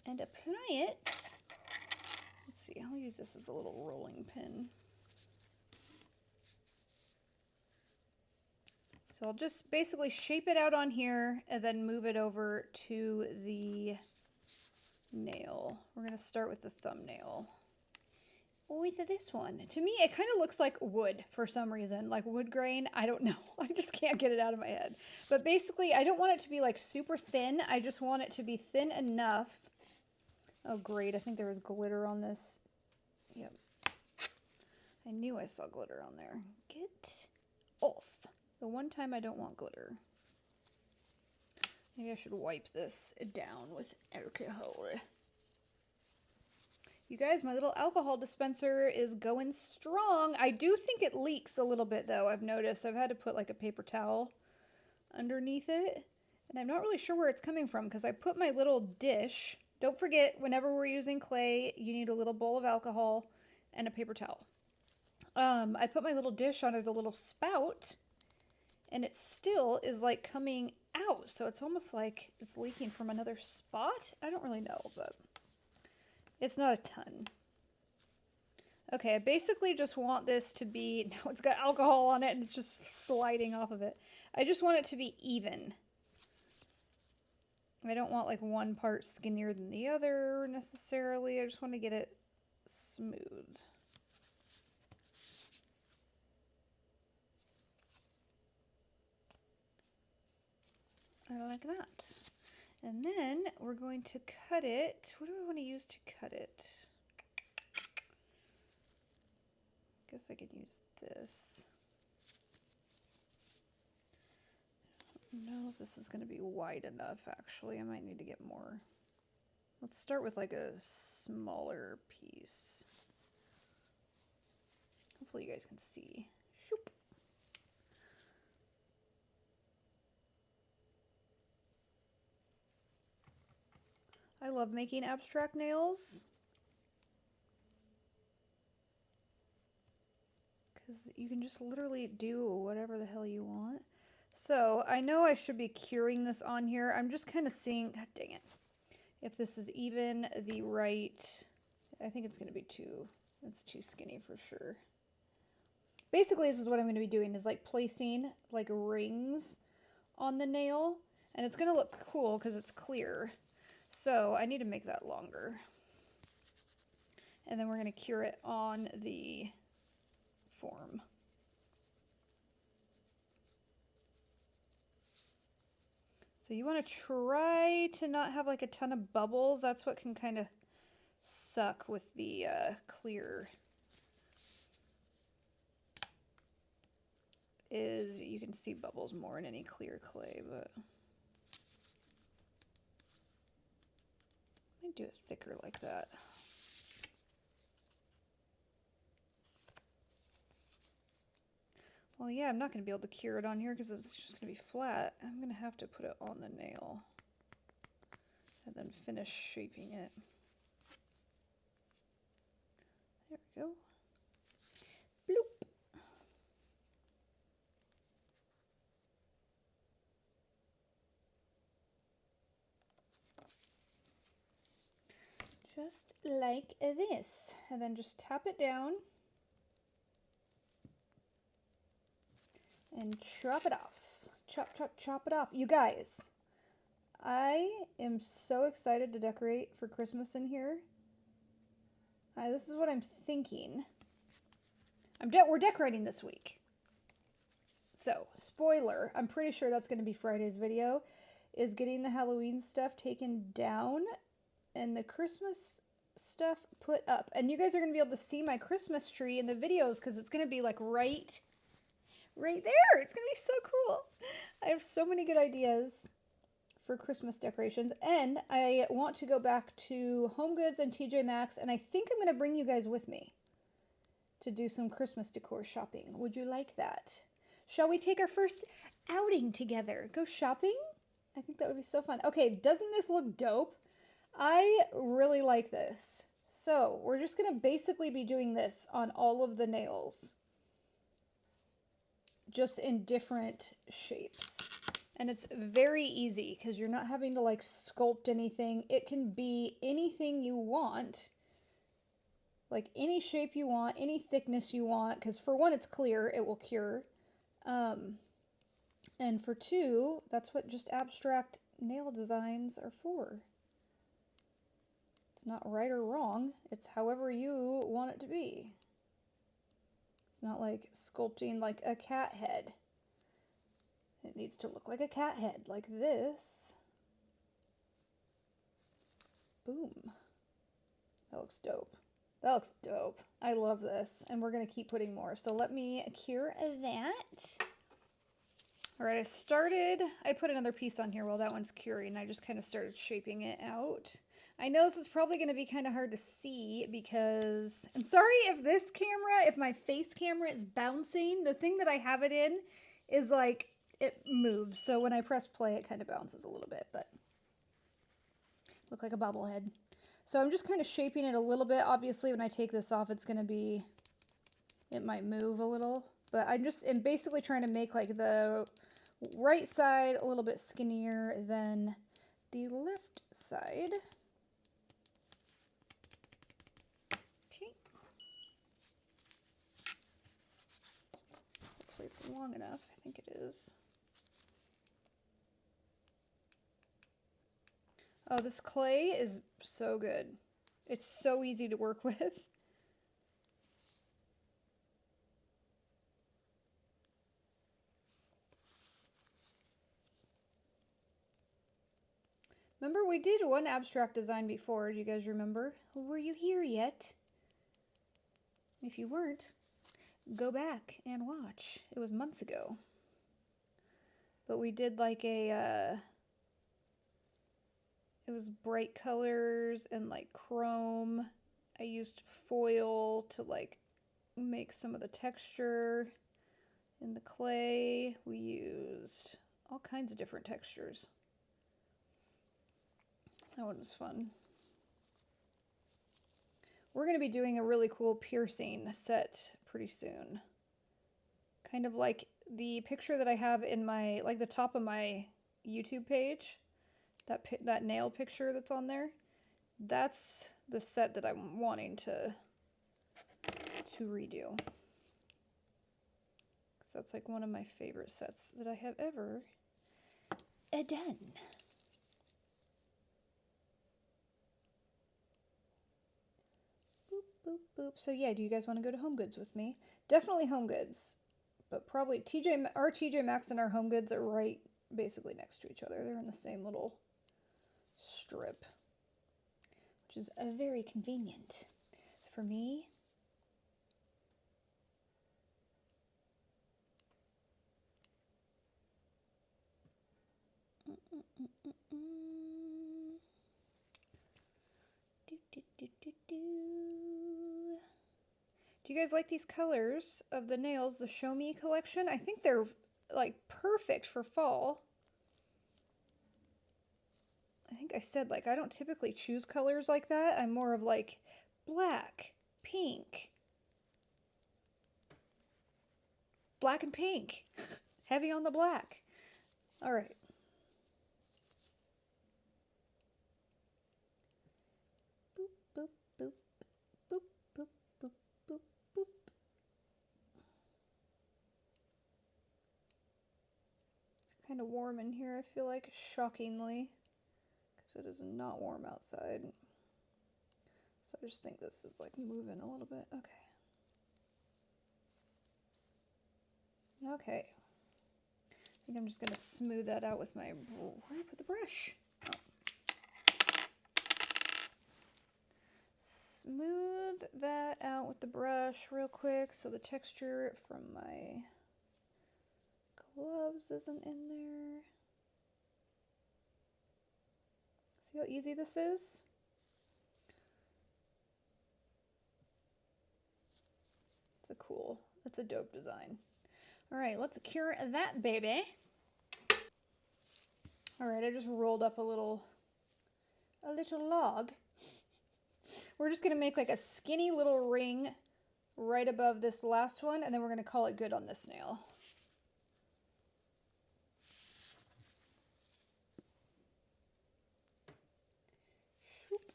and apply it. Let's see, I'll use this as a little rolling pin. So I'll just basically shape it out on here and then move it over to the nail. We're going to start with the thumbnail. With this one. To me, it kind of looks like wood for some reason, like wood grain. I don't know. I just can't get it out of my head. But basically, I don't want it to be like super thin. I just want it to be thin enough. Oh, great. I think there was glitter on this. Yep. I knew I saw glitter on there. Get off. The one time I don't want glitter. Maybe I should wipe this down with alcohol. You guys, my little alcohol dispenser is going strong. I do think it leaks a little bit, though. I've noticed. I've had to put like a paper towel underneath it. And I'm not really sure where it's coming from because I put my little dish. Don't forget, whenever we're using clay, you need a little bowl of alcohol and a paper towel. I put my little dish under the little spout, and it still is like coming out. So it's almost like it's leaking from another spot. I don't really know, but it's not a ton. Okay, I basically just want this to be, now it's got alcohol on it and it's just sliding off of it. I just want it to be even. I don't want like one part skinnier than the other necessarily. I just want to get it smooth. I like that. And then we're going to cut it. What do I want to use to cut it? I guess I could use this. I don't know if this is going to be wide enough, actually. I might need to get more. Let's start with like a smaller piece. Hopefully you guys can see. Shoop. I love making abstract nails because you can just literally do whatever the hell you want. So I know I should be curing this on here. I'm just kind of seeing, god dang it, if this is even the right, I think it's going to be it's too skinny for sure. Basically, this is what I'm going to be doing is like placing like rings on the nail, and it's going to look cool because it's clear. So I need to make that longer. And then we're going to cure it on the form. So you want to try to not have like a ton of bubbles. That's what can kind of suck with the clear. Is you can see bubbles more in any clear clay, but I might do it thicker like that. Well, yeah, I'm not going to be able to cure it on here because it's just going to be flat. I'm going to have to put it on the nail and then finish shaping it. There we go. Bloop. Just like this. And then just tap it down. And chop it off. Chop, chop, chop it off. You guys, I am so excited to decorate for Christmas in here. This is what I'm thinking. We're decorating this week. So, spoiler, I'm pretty sure that's going to be Friday's video, is getting the Halloween stuff taken down and the Christmas stuff put up. And you guys are going to be able to see my Christmas tree in the videos because it's going to be like right there. It's going to be so cool. I have so many good ideas for Christmas decorations. And I want to go back to Home Goods and TJ Maxx. And I think I'm going to bring you guys with me to do some Christmas decor shopping. Would you like that? Shall we take our first outing together? Go shopping? I think that would be so fun. Okay, doesn't this look dope? I really like this. So we're just going to basically be doing this on all of the nails. Just in different shapes. And it's very easy because you're not having to like sculpt anything. It can be anything you want. Like any shape you want, any thickness you want. Because for one, it's clear, it will cure. And for 2, that's what just abstract nail designs are for. It's not right or wrong. It's however you want it to be. It's not like sculpting like a cat head. It needs to look like a cat head, like this. Boom. That looks dope. That looks dope. I love this. And we're going to keep putting more. So let me cure that. All right, I put another piece on here while that one's curing. I just kind of started shaping it out. I know this is probably going to be kind of hard to see because, and sorry if my face camera is bouncing. The thing that I have it in is like, it moves. So when I press play, it kind of bounces a little bit, but look like a bobblehead. So I'm just kind of shaping it a little bit. Obviously, when I take this off, it might move a little, but I'm basically trying to make like the right side a little bit skinnier than the left side. Okay. Hopefully it's long enough. I think it is. Oh, this clay is so good. It's so easy to work with. Remember, we did one abstract design before. Do you guys remember? Were you here yet? If you weren't, go back and watch. It was months ago. But we did like it was bright colors and like chrome. I used foil to like make some of the texture in the clay. We used all kinds of different textures. That one was fun. We're going to be doing a really cool piercing set pretty soon. Kind of like the picture that I have in my, like the top of my YouTube page, that nail picture that's on there. That's the set that I'm wanting to redo. Because that's like one of my favorite sets that I have ever done. Boop, boop. So yeah, do you guys want to go to Home Goods with me? Definitely Home Goods, but probably our TJ Maxx and our Home Goods are right basically next to each other. They're in the same little strip, which is very convenient for me. Do you guys like these colors of the nails, the Show Me collection? I think they're like perfect for fall. I think I said like I don't typically choose colors like that. I'm more of like black, pink. Black and pink. Heavy on the black. All right. Boop, boop, boop, boop, boop, boop, boop, boop. It's kind of warm in here, I feel like, shockingly, because it is not warm outside. So I just think this is like moving a little bit. Okay. Okay. I think I'm just going to smooth that out with my, where did I put the brush? Oh. Smooth that out with the brush real quick so the texture from my gloves isn't in there. See how easy this is? It's a dope design. All right, let's cure that baby. All right, I just rolled up a little log. We're just gonna make like a skinny little ring right above this last one, and then we're gonna call it good on this nail.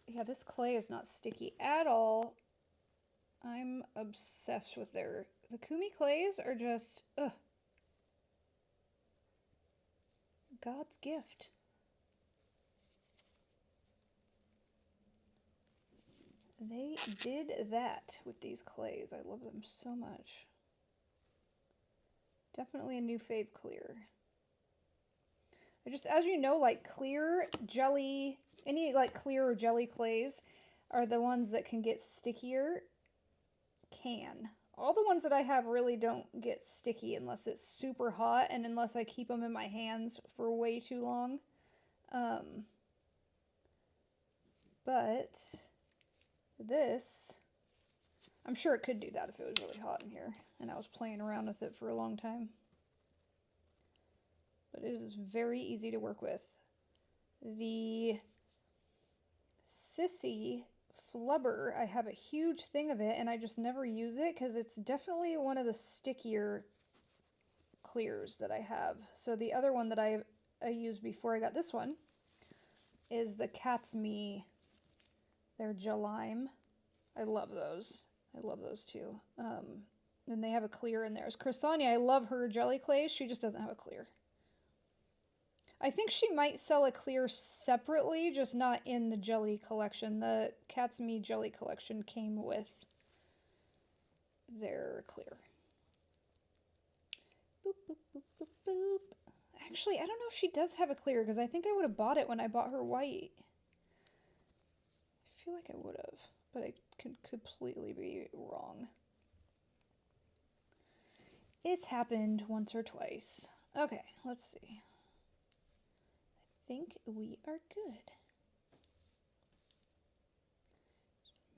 Yeah, this clay is not sticky at all. I'm obsessed with the Kumi clays are just, ugh. God's gift. They did that with these clays. I love them so much. Definitely a new fave clear. I just, as you know, like clear jelly, any like clear or jelly clays are the ones that can get stickier. All the ones that I have really don't get sticky unless it's super hot and unless I keep them in my hands for way too long. But this, I'm sure it could do that if it was really hot in here and I was playing around with it for a long time. But it is very easy to work with. The Sissy Flubber, I have a huge thing of it and I just never use it because it's definitely one of the stickier clears that I have. So the other one that I used before I got this one is the Cat's Me. They're gel lime. I love those. I love those too. And they have a clear in theirs. Chrysania, I love her jelly clay. She just doesn't have a clear. I think she might sell a clear separately, just not in the jelly collection. The Cat's Me jelly collection came with their clear. Boop, boop, boop, boop, boop. Actually, I don't know if she does have a clear, because I think I would have bought it when I bought her white. I feel like I would have, but I could completely be wrong. It's happened once or twice. Okay, let's see. I think we are good.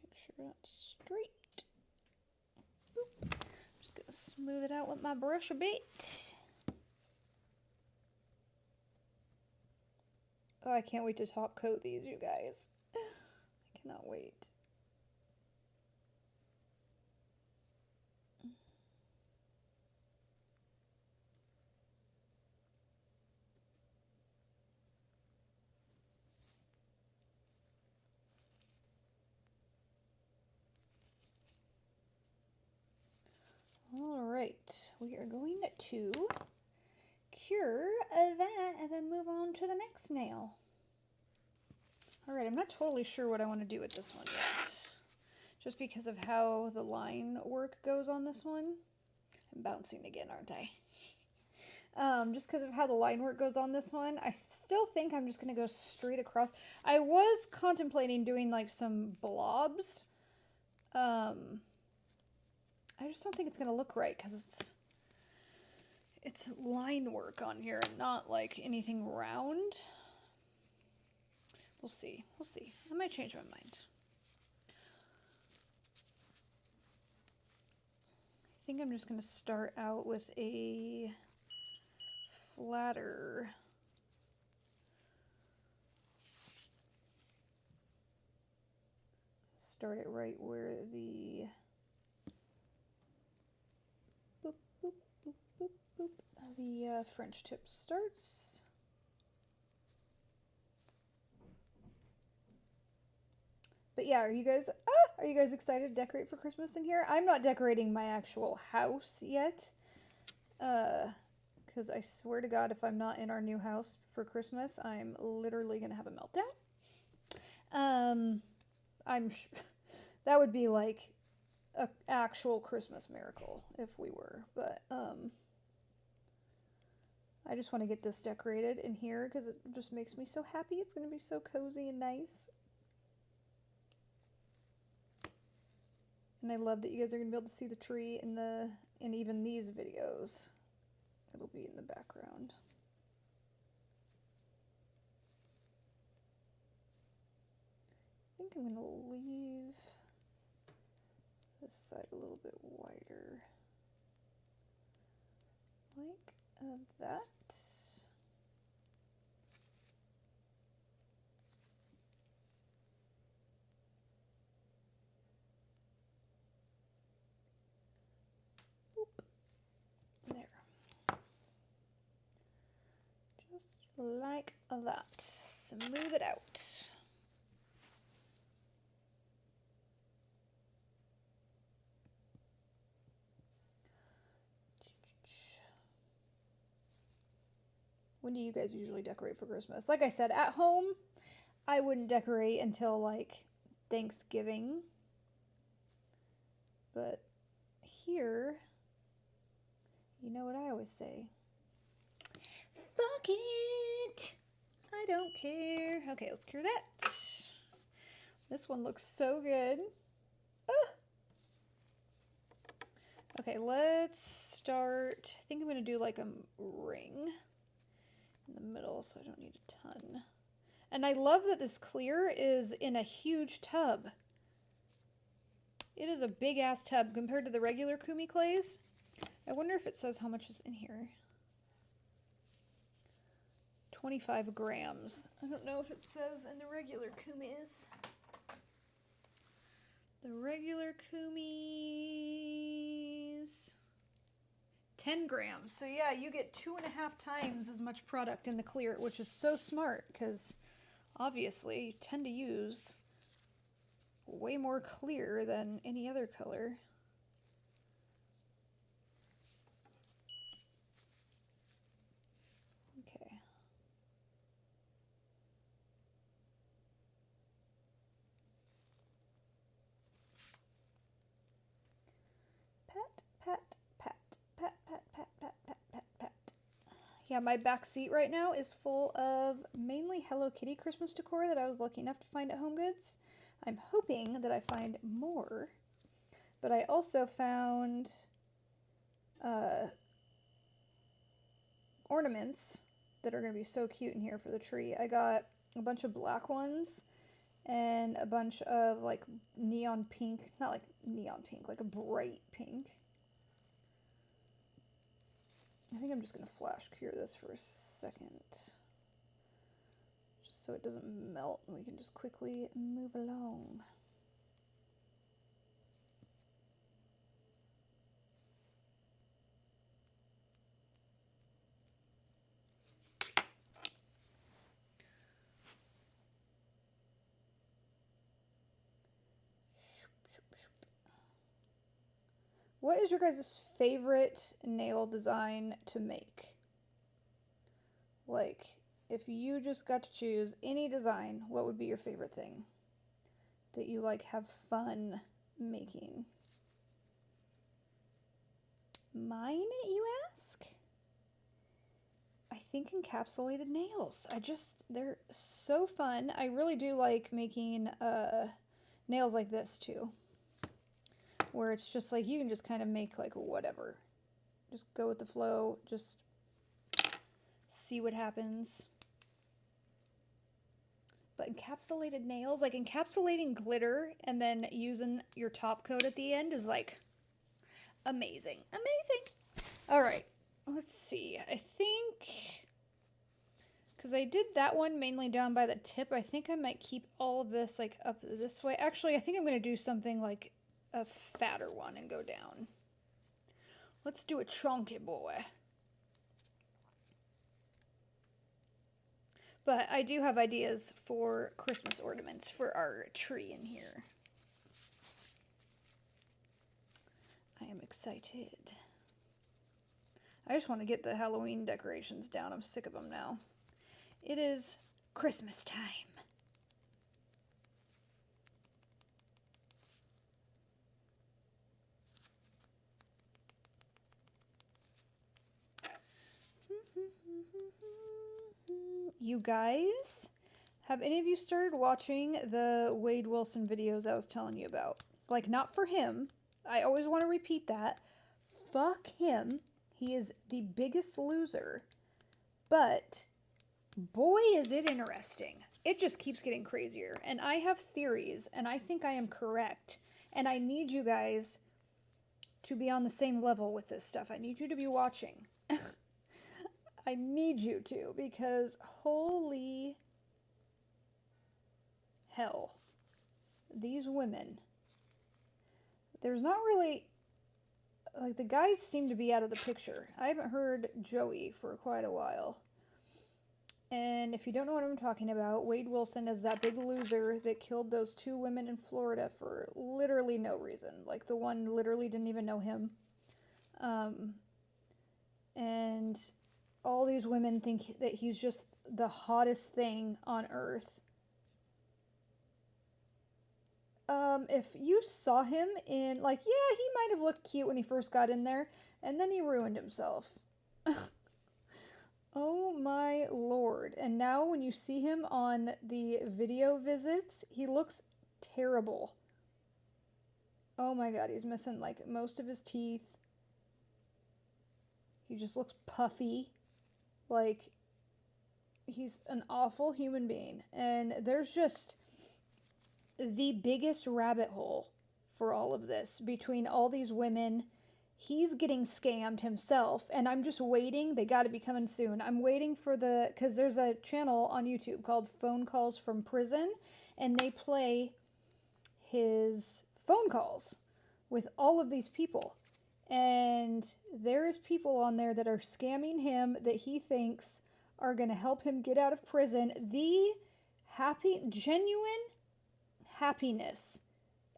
Make sure that's straight. Boop. I'm just gonna smooth it out with my brush a bit. Oh, I can't wait to top coat these, you guys. I cannot wait. All right, we are going to cure that and then move on to the next nail. All right, I'm not totally sure what I want to do with this one yet, just because of how the line work goes on this one. I'm bouncing again, aren't I? Just because of how the line work goes on this one, I still think I'm just going to go straight across. I was contemplating doing like some blobs. I just don't think it's going to look right because it's line work on here and not like anything round. We'll see. We'll see. I might change my mind. I think I'm just going to start out with a flatter. Start it right where the boop, boop, boop, boop, boop, the French tip starts. But yeah, are you guys excited to decorate for Christmas in here? I'm not decorating my actual house yet. Because I swear to God, if I'm not in our new house for Christmas, I'm literally going to have a meltdown. That would be like an actual Christmas miracle if we were. But I just want to get this decorated in here because it just makes me so happy. It's going to be so cozy and nice. And I love that you guys are going to be able to see the tree in even these videos. It'll be in the background. I think I'm going to leave this side a little bit wider. Like that. Just like that. Smooth it out. When do you guys usually decorate for Christmas? Like I said, at home, I wouldn't decorate until like Thanksgiving. But here, you know what I always say. Fuck it! I don't care. Okay, let's cure that. This one looks so good. Ah. Okay, let's start. I think I'm going to do like a ring in the middle, so I don't need a ton. And I love that this clear is in a huge tub. It is a big ass tub compared to the regular Kumi clays. I wonder if it says how much is in here. 25 grams. I don't know if it says in the regular Kumis. The regular Kumis, 10 grams. So yeah, you get 2.5 times as much product in the clear, which is so smart because obviously you tend to use way more clear than any other color. Okay. Pat, pat, pat, pat, pat, pat, pat, pat, pat, pat. Yeah, my back seat right now is full of mainly Hello Kitty Christmas decor that I was lucky enough to find at HomeGoods. I'm hoping that I find more, but I also found ornaments that are going to be so cute in here for the tree. I got a bunch of black ones and a bunch of like neon pink, not like neon pink, like a bright pink. I think I'm just going to flash cure this for a second, just so it doesn't melt and we can just quickly move along. What is your guys' favorite nail design to make? Like, if you just got to choose any design, what would be your favorite thing that you like have fun making? Mine, you ask? I think encapsulated nails. They're so fun. I really do like making nails like this too, where it's just like you can just kind of make like whatever. Just go with the flow, just see what happens. But encapsulated nails, like encapsulating glitter and then using your top coat at the end is like amazing. Amazing. All right, let's see. I think, because I did that one mainly down by the tip, I think I might keep all of this like up this way. Actually, I think I'm going to do something like a fatter one and go down. Let's do a chunky boy. But I do have ideas for Christmas ornaments for our tree in here. I am excited. I just want to get the Halloween decorations down. I'm sick of them now. It is Christmas time. You guys, have any of you started watching the Wade Wilson videos I was telling you about? Like, not for him. I always want to repeat that. Fuck him. He is the biggest loser. But boy, is it interesting. It just keeps getting crazier. And I have theories, and I think I am correct. And I need you guys to be on the same level with this stuff. I need you to be watching. I need you to, because holy hell, these women, there's not really, like, the guys seem to be out of the picture. I haven't heard Joey for quite a while. And if you don't know what I'm talking about, Wade Wilson is that big loser that killed those 2 women in Florida for literally no reason. Like, the one literally didn't even know him. And all these women think that he's just the hottest thing on earth. If you saw him in, like, yeah, he might have looked cute when he first got in there, and then he ruined himself. Oh my lord. And now when you see him on the video visits, he looks terrible. Oh my god, he's missing, like, most of his teeth. He just looks puffy. Like, he's an awful human being. And there's just the biggest rabbit hole for all of this between all these women. He's getting scammed himself, and I'm just waiting. They got to be coming soon. I'm waiting for because there's a channel on YouTube called Phone Calls from Prison, and they play his phone calls with all of these people. And there's people on there that are scamming him that he thinks are going to help him get out of prison. The genuine happiness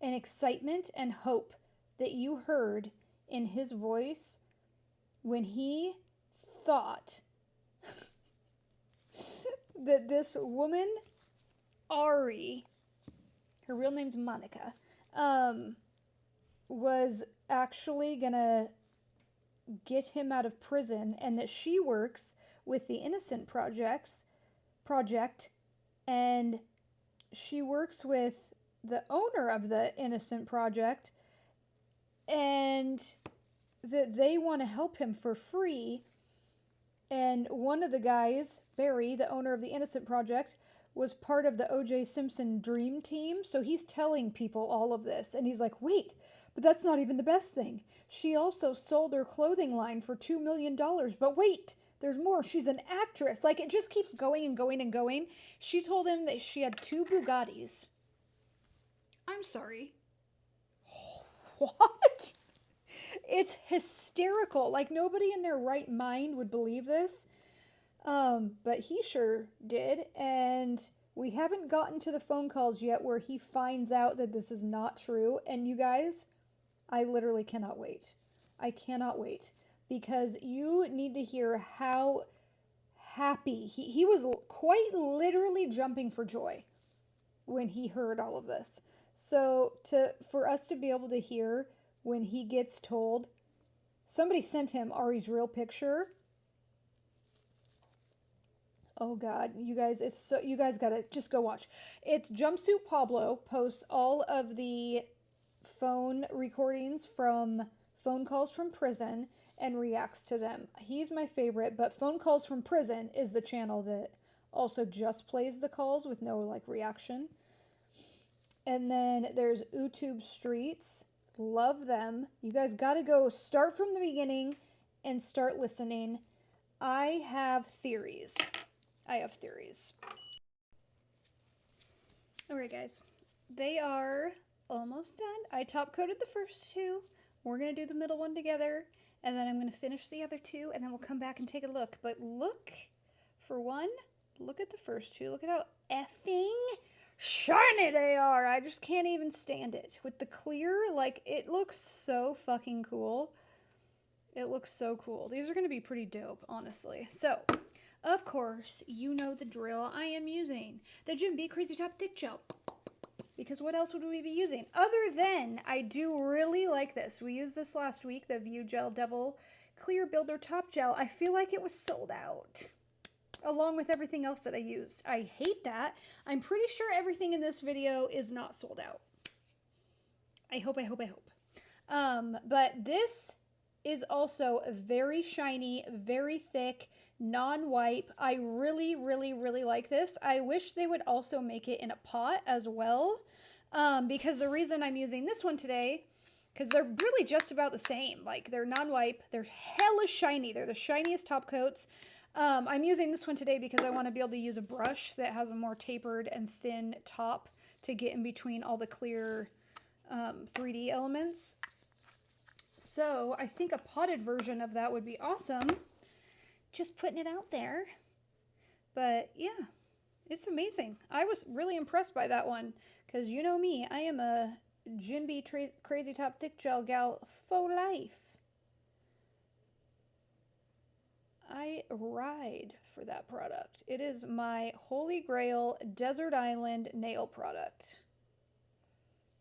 and excitement and hope that you heard in his voice when he thought that this woman, Ari, her real name's Monica, was actually gonna get him out of prison, and that she works with the Innocent Project, and she works with the owner of the Innocent Project, and that they want to help him for free. And one of the guys, Barry, the owner of the Innocent Project, was part of the O.J. Simpson Dream Team. So he's telling people all of this, and he's like, wait, but that's not even the best thing. She also sold her clothing line for $2 million. But wait, there's more. She's an actress. Like, it just keeps going and going and going. She told him that she had 2 Bugattis. I'm sorry. What? It's hysterical. Like, nobody in their right mind would believe this. But he sure did. And we haven't gotten to the phone calls yet where he finds out that this is not true. And you guys, I literally cannot wait. I cannot wait. Because you need to hear how happy he was, quite literally jumping for joy when he heard all of this. So for us to be able to hear when he gets told, somebody sent him Ari's real picture. Oh God, you guys, you guys gotta just go watch. It's Jumpsuit Pablo posts all of the phone recordings from Phone Calls from Prison and reacts to them. He's my favorite, but Phone Calls from Prison is the channel that also just plays the calls with no, like, reaction. And then there's YouTube Streets. Love them. You guys gotta go start from the beginning and start listening. I have theories. Alright, guys. They are almost done. I top coated the first 2. We're going to do the middle one together. And then I'm going to finish the other 2. And then we'll come back and take a look. But look, for one, look at the first 2. Look at how effing shiny they are. I just can't even stand it. With the clear, like, it looks so fucking cool. It looks so cool. These are going to be pretty dope, honestly. So, of course, you know the drill. I am using the Jim B Crazy Top Thick Gel. Because what else would we be using? Other than, I do really like this. We used this last week, the View Gel Devil Clear Builder Top Gel. I feel like it was sold out, along with everything else that I used. I hate that. I'm pretty sure everything in this video is not sold out. I hope. But this is also very shiny, very thick, non-wipe. I really, really, really like this. I wish they would also make it in a pot as well, because the reason I'm using this one today, because they're really just about the same. Like, they're non-wipe, they're hella shiny, they're the shiniest top coats. I'm using this one today because I want to be able to use a brush that has a more tapered and thin top to get in between all the clear 3D elements. So I think a potted version of that would be awesome. Just putting it out there. But yeah, it's amazing. I was really impressed by that one because you know me, I am a Jim B Crazy Top Thick Gel gal for life. I ride for that product. It is my holy grail desert island nail product.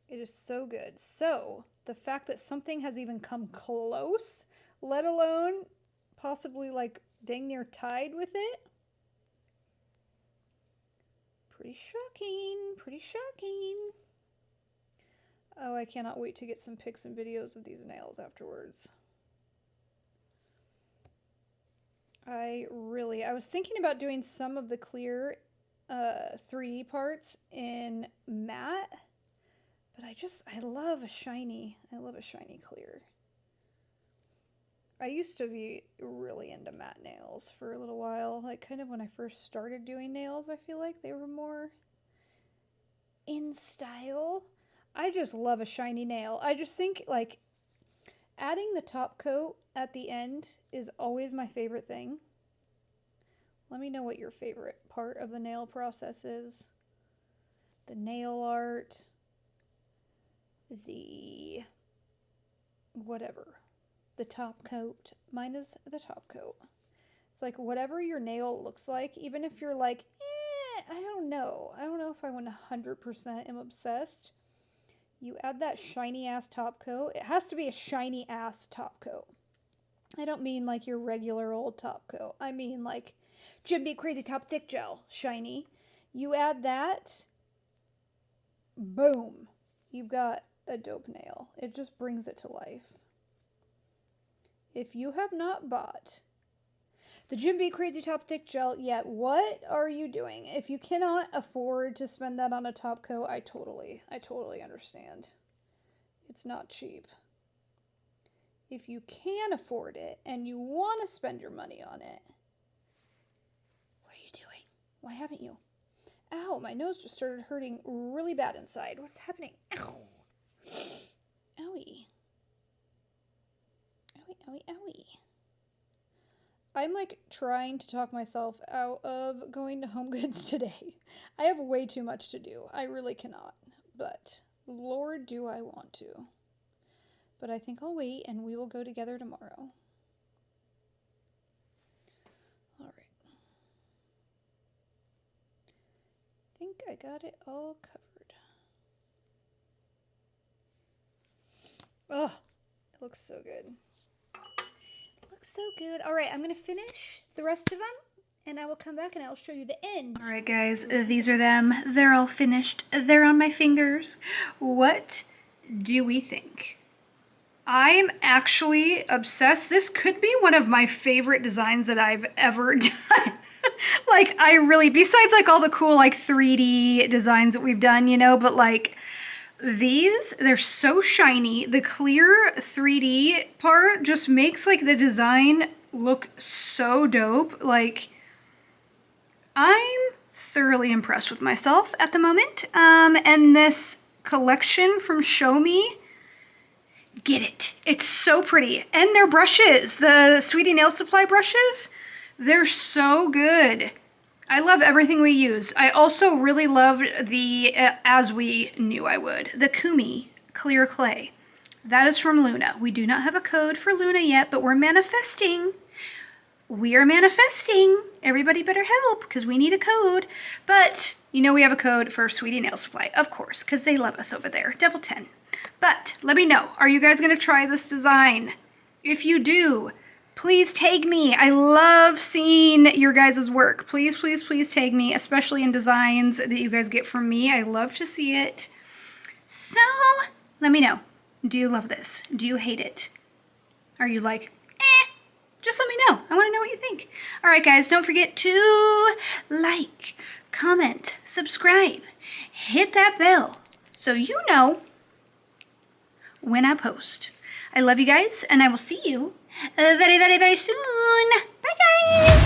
It is so good. So the fact that something has even come close, let alone possibly like dang near tied with it, pretty shocking, pretty shocking. Oh, I cannot wait to get some pics and videos of these nails afterwards. I was thinking about doing some of the clear 3D parts in matte, but I love a shiny clear. I used to be really into matte nails for a little while, like kind of when I first started doing nails. I feel like they were more in style. I just love a shiny nail. I just think like adding the top coat at the end is always my favorite thing. Let me know what your favorite part of the nail process is. The nail art, the whatever, the top coat. Mine is the top coat. It's like whatever your nail looks like, even if you're like, I don't know if I 100% am obsessed. You add that shiny ass top coat. It has to be a shiny ass top coat. I don't mean like your regular old top coat. I mean like Jim Beam Crazy Top Thick Gel shiny. You add that, boom, you've got a dope nail. It just brings it to life. If you have not bought the Jim Beam Crazy Top Thick Gel yet, what are you doing? If you cannot afford to spend that on a top coat, I totally understand. It's not cheap. If you can afford it and you want to spend your money on it, what are you doing? Why haven't you? Ow, my nose just started hurting really bad inside. What's happening? Ow. Owie. Owie, owie, owie. I'm like trying to talk myself out of going to Home Goods today. I have way too much to do. I really cannot. But Lord, do I want to. But I think I'll wait and we will go together tomorrow. All right. I think I got it all covered. Oh, it looks so good. So good. All right, I'm going to finish the rest of them and I will come back and I'll show you the end. All right, guys, these are them. They're all finished. They're on my fingers. What do we think? I'm actually obsessed. This could be one of my favorite designs that I've ever done. Like, I really, besides like all the cool like 3D designs that we've done, you know, but like these, they're so shiny. The clear 3D part just makes like the design look so dope. Like, I'm thoroughly impressed with myself at the moment. And this collection from Show Me, get it. It's so pretty. And their brushes, the Sweetie Nail Supply brushes, they're so good. I love everything we used. I also really loved the, as we knew I would, the Kumi Clear Clay. That is from Luna. We do not have a code for Luna yet, but we're manifesting. We are manifesting. Everybody better help, because we need a code. But, you know we have a code for Sweetie Nail Supply, of course, because they love us over there, Devil 10. But, let me know, are you guys going to try this design? If you do, please tag me. I love seeing your guys' work. Please, please, please tag me, especially in designs that you guys get from me. I love to see it. So, let me know. Do you love this? Do you hate it? Are you like, eh? Just let me know. I want to know what you think. All right, guys, don't forget to like, comment, subscribe, hit that bell so you know when I post. I love you guys, and I will see you very, very, very soon. Bye, guys.